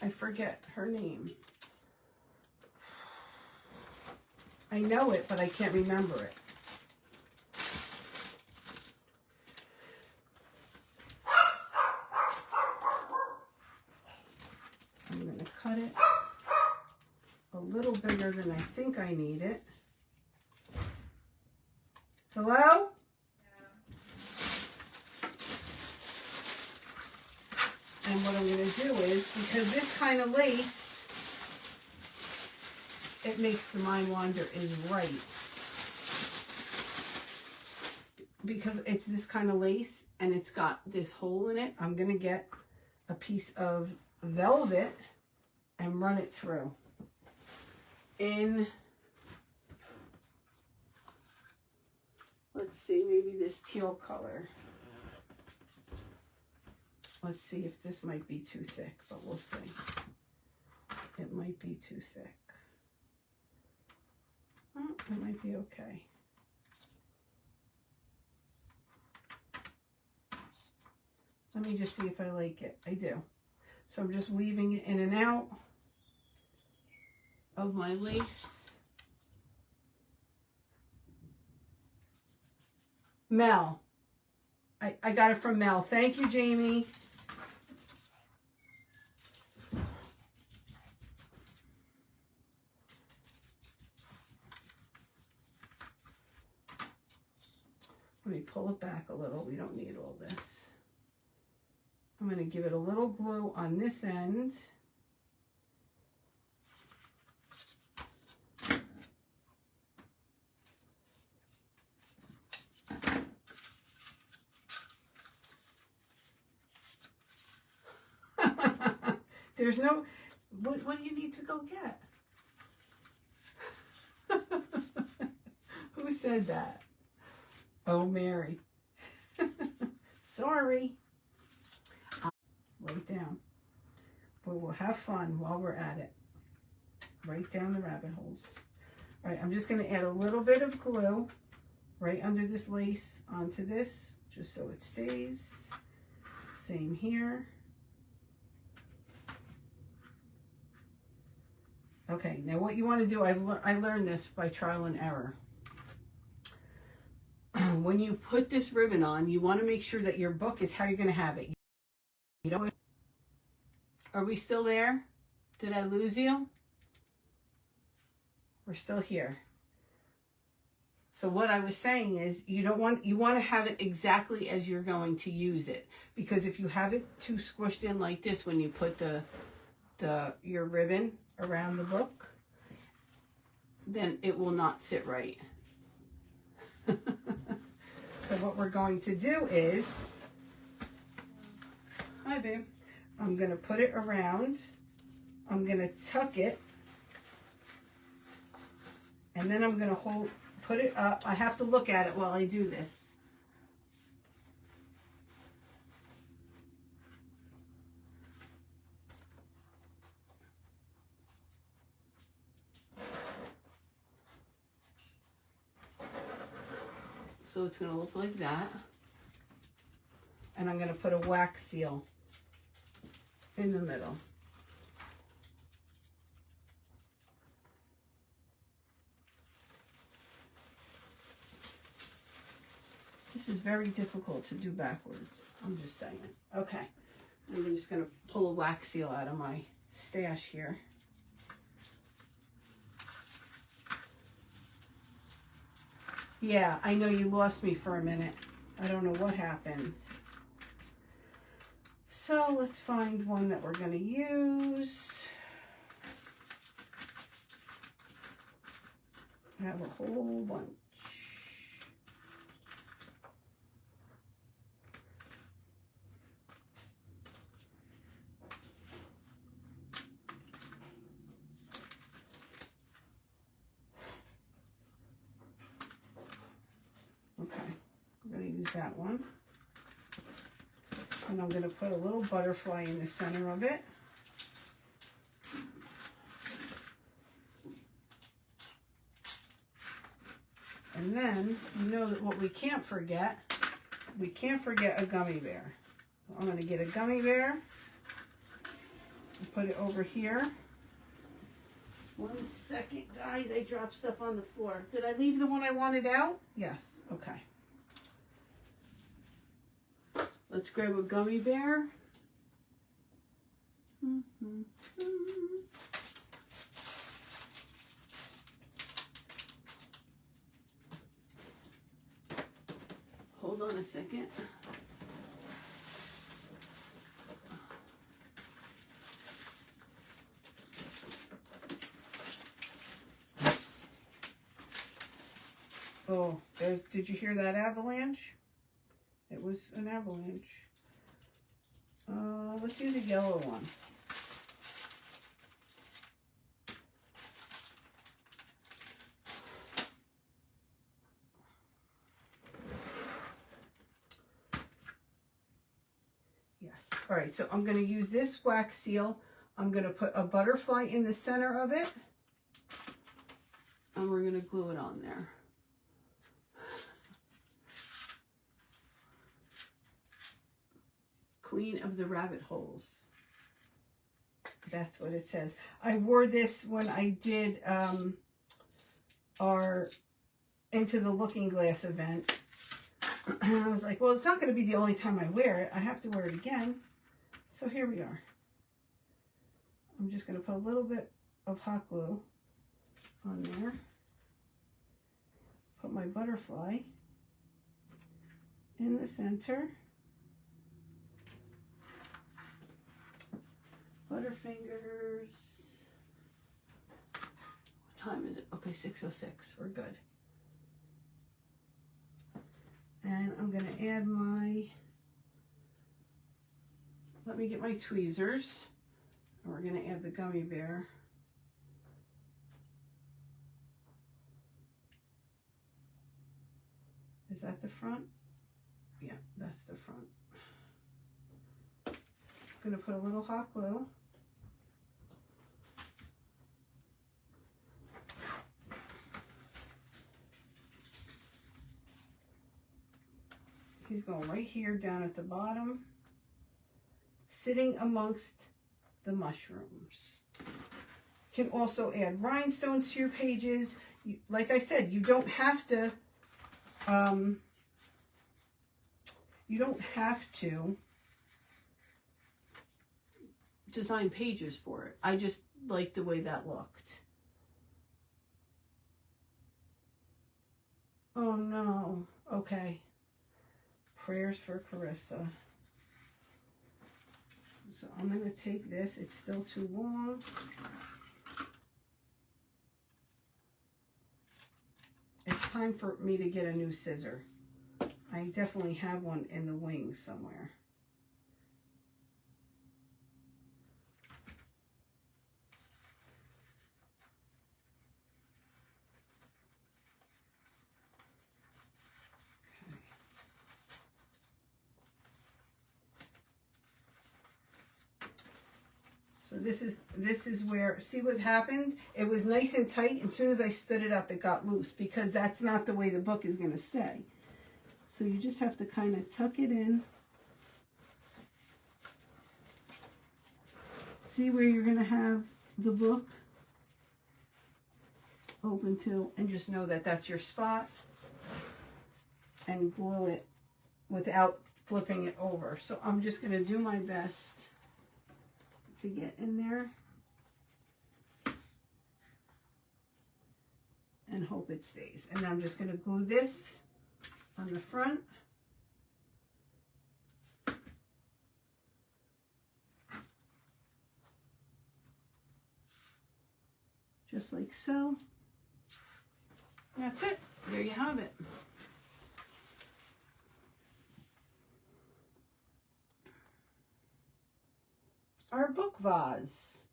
I forget her name. I know it, but I can't remember it. I'm going to cut it a little bigger than I think I need it. Hello? Yeah. And what I'm going to do is, because this kind of lace, it makes the mind wander is right. Because it's this kind of lace and it's got this hole in it, I'm going to get a piece of velvet and run it through. In, let's see, maybe this teal color. Let's see if this might be too thick, but we'll see. It might be too thick. Oh, it might be okay. Let me just see if I like it. I do. So I'm just weaving it in and out of my lace. Mel. I got it from Mel. Thank you, Jamie. Let me pull it back a little. We don't need all this. I'm going to give it a little glue on this end. There's no, what do you need to go get? Who said that? Oh, Mary. Sorry. Write down. But we'll have fun while we're at it. Write down the rabbit holes. All right, I'm just going to add a little bit of glue right under this lace onto this, just so it stays. Same here. Okay, now what you want to do, I learned this by trial and error. When you put this ribbon on, you want to make sure that your book is how you're going to have it. You don't. Are we still there? Did I lose you? We're still here. So what I was saying is you want to have it exactly as you're going to use it, because if you have it too squished in like this when you put your ribbon around the book, then it will not sit right. So what we're going to do is, hi babe, I'm going to put it around, I'm going to tuck it, and then I'm going to put it up. I have to look at it while I do this. So it's going to look like that. And I'm going to put a wax seal in the middle. This is very difficult to do backwards. I'm just saying. Okay. I'm just going to pull a wax seal out of my stash here. Yeah, I know you lost me for a minute. I don't know what happened. So let's find one that we're going to use. I have a whole bunch. Okay, I'm going to use that one. And I'm going to put a little butterfly in the center of it. And then, you know that what we can't forget a gummy bear. I'm going to get a gummy bear and put it over here. 1 second, guys. I dropped stuff on the floor. Did I leave the one I wanted out? Yes. Okay. Let's grab a gummy bear. Hold on a second. Oh, did you hear that avalanche? It was an avalanche. Let's use a yellow one. Yes. All right, so I'm going to use this wax seal. I'm going to put a butterfly in the center of it. And we're going to glue it on there. Queen of the rabbit holes. That's what it says. I wore this when I did our Into the Looking Glass event. I was like, well, it's not going to be the only time I wear it. I have to wear it again. So here we are. I'm just going to put a little bit of hot glue on there. Put my butterfly in the center. Butterfingers. What time is it? Okay, 6:06. We're good. And I'm going to add my, let me get my tweezers. And we're going to add the gummy bear. Is that the front? Yeah, that's the front. I'm going to put a little hot glue. He's going right here down at the bottom, sitting amongst the mushrooms. You can also add rhinestones to your pages. Like I said, you don't have to design pages for it. I just like the way that looked. Oh no. Okay. Prayers for Carissa. So I'm going to take this. It's still too long. It's time for me to get a new scissor. I definitely have one in the wings somewhere. So this is where, see what happened? It was nice and tight. As soon as I stood it up, it got loose because that's not the way the book is going to stay. So you just have to kind of tuck it in. See where you're going to have the book open to, and just know that that's your spot, and glue it without flipping it over. So I'm just going to do my best to get in there and hope it stays. And I'm just going to glue this on the front. Just like so. That's it. There you have it. Our book vase.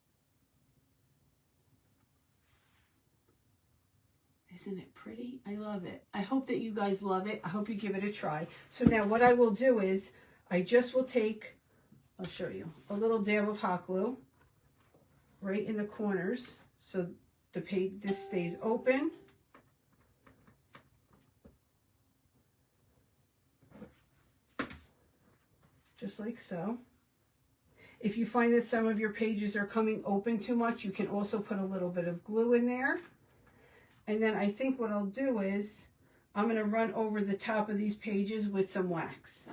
Isn't it pretty? I love it. I hope that you guys love it. I hope you give it a try. So now what I will do is I just will take, I'll show you, a little dab of hot glue right in the corners so the page, this stays open. Just like so. If you find that some of your pages are coming open too much, you can also put a little bit of glue in there. And then I think what I'll do is I'm going to run over the top of these pages with some wax,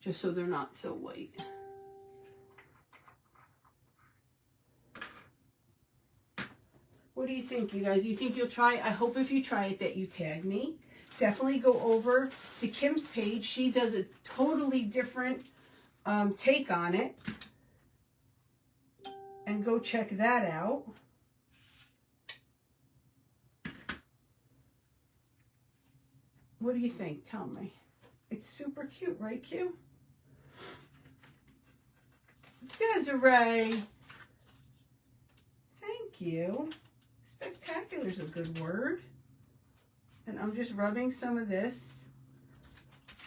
just so they're not so white. What do you think, you guys? You think you'll try? I hope if you try it that you tag me. Definitely go over to Kim's page. She does a totally different take on it, and go check that out. What do you think? Tell me. It's super cute, right, Q? Desiree, thank you. Spectacular is a good word. And I'm just rubbing some of this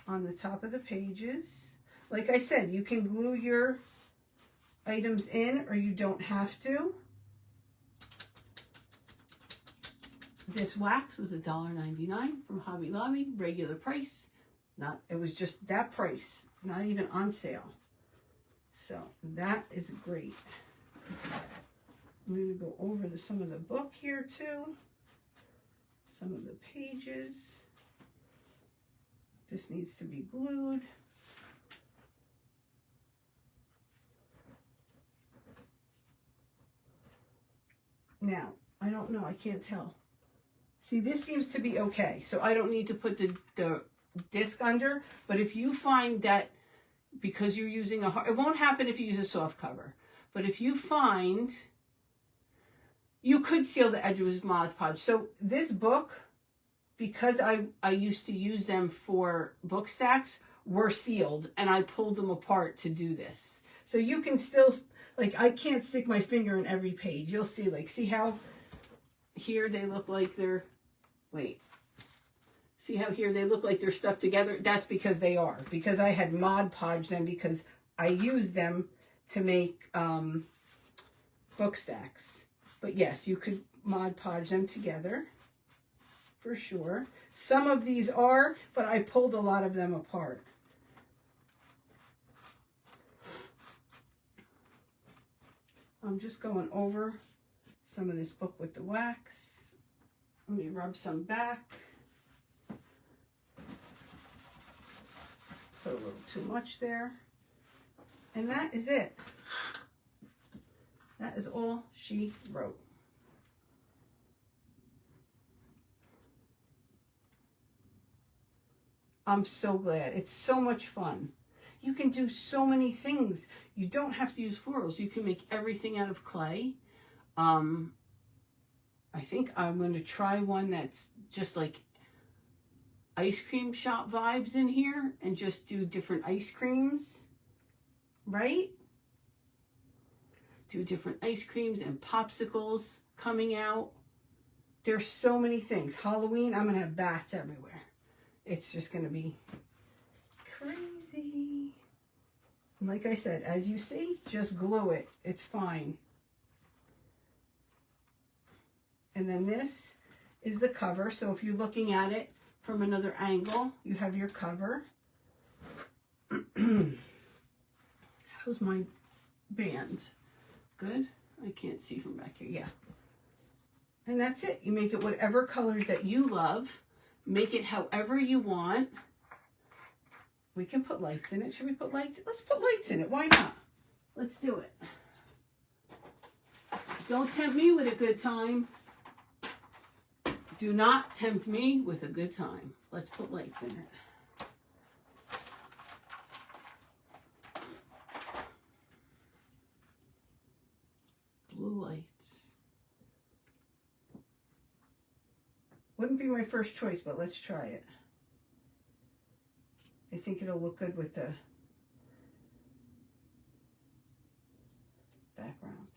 on the top of the pages. Like I said, you can glue your items in or you don't have to. This wax was $1.99 from Hobby Lobby, regular price. It was just that price, not even on sale. So that is great. I'm going to go over some of the book here too. Some of the pages. This needs to be glued. Now, I don't know, I can't tell. See, this seems to be okay, so I don't need to put the disc under, but if you find that because you're using a hard, it won't happen if you use a soft cover, but if you find, you could seal the edge with Mod Podge. So this book, because I used to use them for book stacks, were sealed, and I pulled them apart to do this. So you can still, like, I can't stick my finger in every page. You'll see, like, see how here they look like they're, wait. See how here they look like they're stuck together? That's because they are. Because I had Mod Podge them because I used them to make book stacks. But yes, you could Mod Podge them together for sure. Some of these are, but I pulled a lot of them apart. I'm just going over some of this book with the wax. Let me rub some back. Put a little too much there. And that is it. That is all she wrote. I'm so glad. It's so much fun. You can do so many things. You don't have to use florals. You can make everything out of clay. I think I'm going to try one that's just like ice cream shop vibes in here and just do different ice creams, right? Do different ice creams and popsicles coming out. There's so many things. Halloween, I'm going to have bats everywhere. It's just going to be crazy. And like I said, as you see, just glue it. It's fine. And then this is the cover. So if you're looking at it from another angle, you have your cover. How's my band? Good? I can't see from back here. Yeah. And that's it. You make it whatever colors that you love. Make it however you want. We can put lights in it. Should we put lights? Let's put lights in it. Why not? Let's do it. Don't tempt me with a good time. Do not tempt me with a good time. Let's put lights in it. Blue lights. Wouldn't be my first choice, but let's try it. I think it'll look good with the background.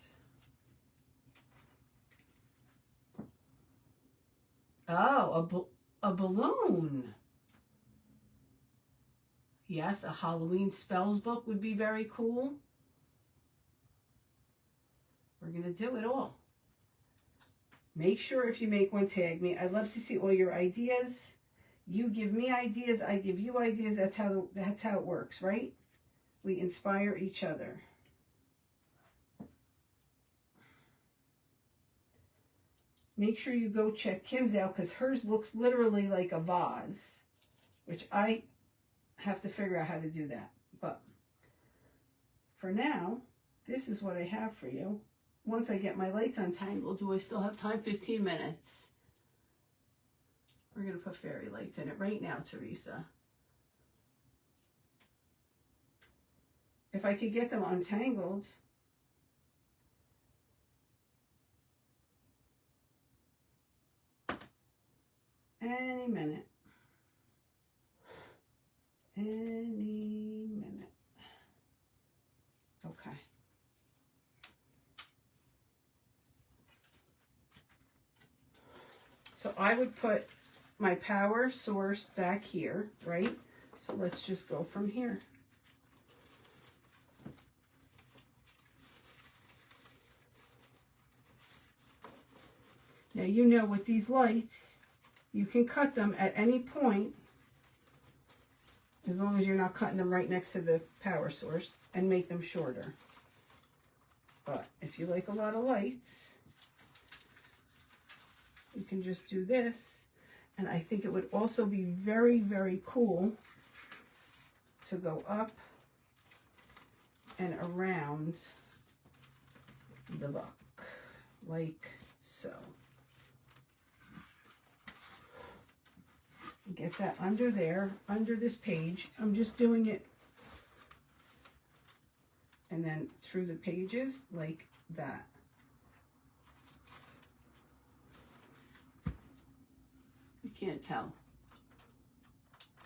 Oh, a balloon. Yes, a Halloween spells book would be very cool. We're going to do it all. Make sure if you make one, tag me. I'd love to see all your ideas. You give me ideas, I give you ideas. That's how it works, right? We inspire each other. Make sure you go check Kim's out because hers looks literally like a vase, which I have to figure out how to do that. But for now, this is what I have for you. Once I get my lights untangled, do I still have time? 15 minutes. We're going to put fairy lights in it right now, Teresa. If I could get them untangled. Any minute. Any minute. Okay. So I would put my power source back here, right? So let's just go from here. Now you know with these lights, you can cut them at any point, as long as you're not cutting them right next to the power source, and make them shorter. But if you like a lot of lights, you can just do this. And I think it would also be very, very cool to go up and around the book, like so. Get that under there, under this page. I'm just doing it, and then through the pages like that. You can't tell.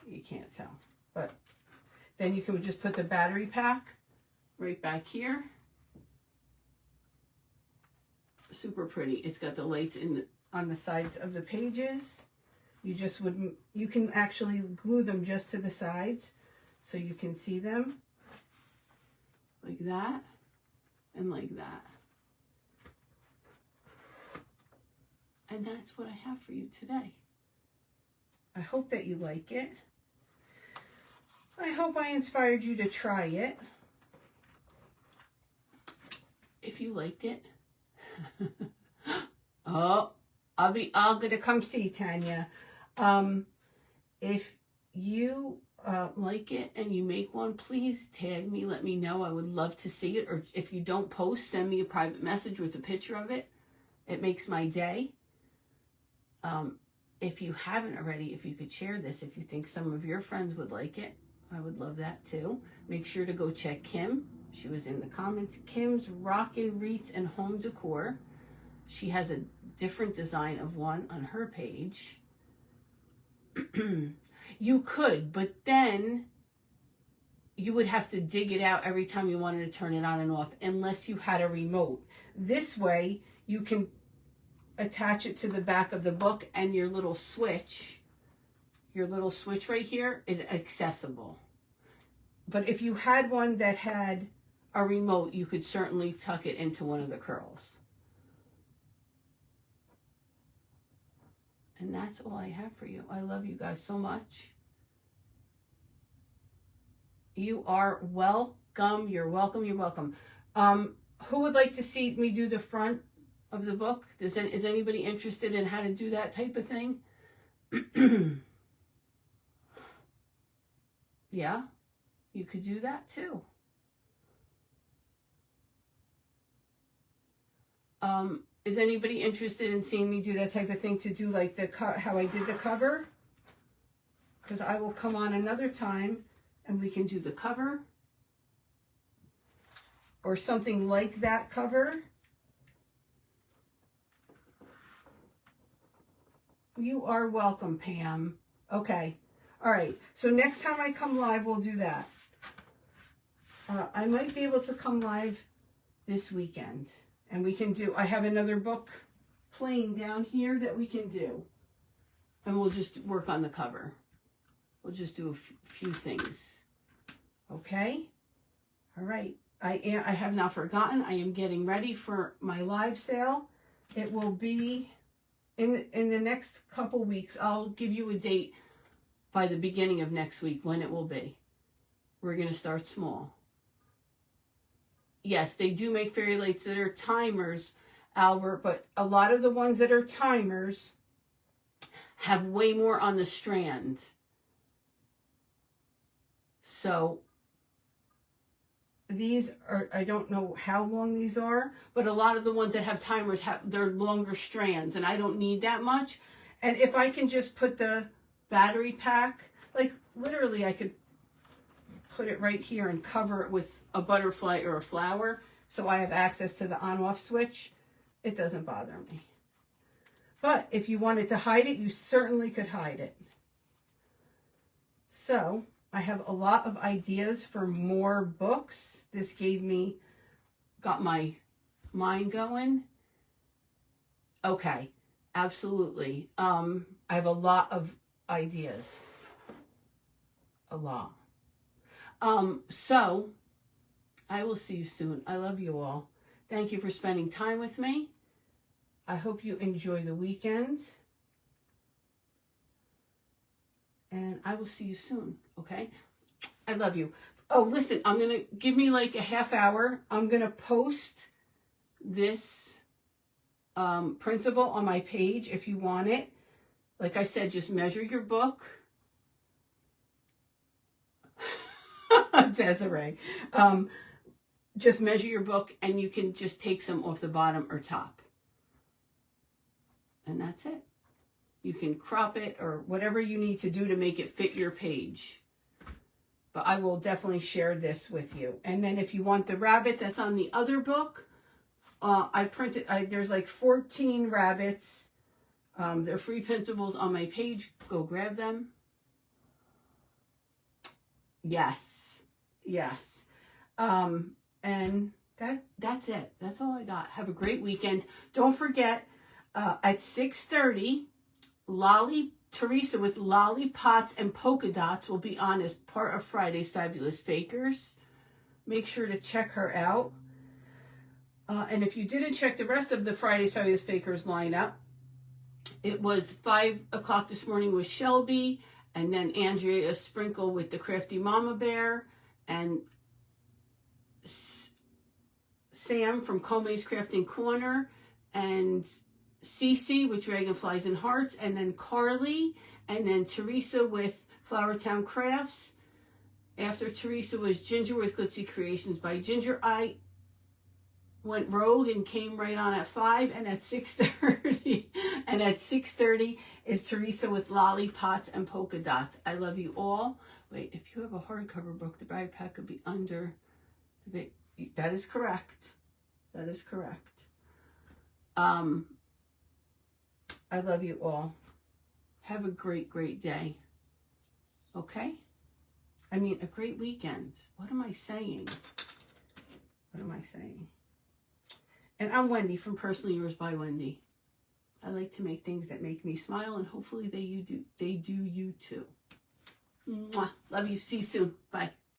You can't tell. But then you can just put the battery pack right back here. Super pretty. It's got the lights on the sides of the pages. You just wouldn't, you can actually glue them just to the sides so you can see them like that and like that. And that's what I have for you today. I hope that you like it. I hope I inspired you to try it. If you liked it, oh, I'm gonna come see Tanya. If you like it and you make one, please tag me, let me know. I would love to see it. Or if you don't post, send me a private message with a picture of it. It makes my day. If you haven't already, if you could share this, if you think some of your friends would like it, I would love that too. Make sure to go check Kim. She was in the comments. Kim's Rockin' Wreaths and Home Decor. She has a different design of one on her page. You could, but then you would have to dig it out every time you wanted to turn it on and off, unless you had a remote. This way, you can attach it to the back of the book, and your little switch right here is accessible. But if you had one that had a remote, you could certainly tuck it into one of the curls. And that's all I have for you. I love you guys so much. You are welcome. You're welcome. You're welcome. Who would like to see me do the front of the book? Is anybody interested in how to do that type of thing? Yeah, you could do that too. Is anybody interested in seeing me do that type of thing, to do like how I did the cover? Because I will come on another time and we can do the cover or something like that cover. You are welcome, Pam. Okay. All right. So next time I come live, we'll do that. I might be able to come live this weekend. And we can do, I have another book playing down here that we can do. And we'll just work on the cover. We'll just do a few things. Okay? All right. I have not forgotten. I am getting ready for my live sale. It will be in the next couple weeks. I'll give you a date by the beginning of next week when it will be. We're going to start small. Yes, they do make fairy lights that are timers, Albert, but a lot of the ones that are timers have way more on the strand. So these are, I don't know how long these are, but a lot of the ones that have timers they're longer strands, and I don't need that much. And if I can just put the battery pack, like literally I could put it right here and cover it with a butterfly or a flower, so I have access to the on-off switch. It doesn't bother me. But if you wanted to hide it, you certainly could hide it. So I have a lot of ideas for more books. This got my mind going. Okay, absolutely. I have a lot of ideas. A lot. So I will see you soon. I love you all. Thank you for spending time with me. I hope you enjoy the weekend. And I will see you soon, okay? I love you. Oh, listen, I'm going to give me like a half hour. I'm going to post this printable on my page if you want it. Like I said, just measure your book. Desiree. Just measure your book and you can just take some off the bottom or top. And that's it. You can crop it or whatever you need to do to make it fit your page. But I will definitely share this with you. And then if you want the rabbit that's on the other book, there's like 14 rabbits. They're free printables on my page. Go grab them. Yes. Yes. And that's it. That's all I got. Have a great weekend. Don't forget, at 6:30, Teresa with Lollipots and Polka Dots will be on as part of Friday's Fabulous Fakers. Make sure to check her out. And if you didn't check the rest of the Friday's Fabulous Fakers lineup, it was 5 o'clock this morning with Shelby, and then Andrea Sprinkle with the Crafty Mama Bear, and Sam from Kome's Crafting Corner, and Cece with Dragonflies and Hearts, and then Carly, and then Teresa with Flower Town Crafts. After Teresa was Ginger with Glitzy Creations by Ginger. I went rogue and came right on at 5, and at 6:30. And at 6:30 is Teresa with Lollipots and Polka Dots. I love you all. Wait, if you have a hardcover book, the bag pack could be under the big. That is correct. That is correct. I love you all. Have a great, great day. Okay? I mean, a great weekend. What am I saying? What am I saying? And I'm Wendy from Personally Yours by Wendy. I like to make things that make me smile, and hopefully they do you too. Mwah. Love you. See you soon. Bye.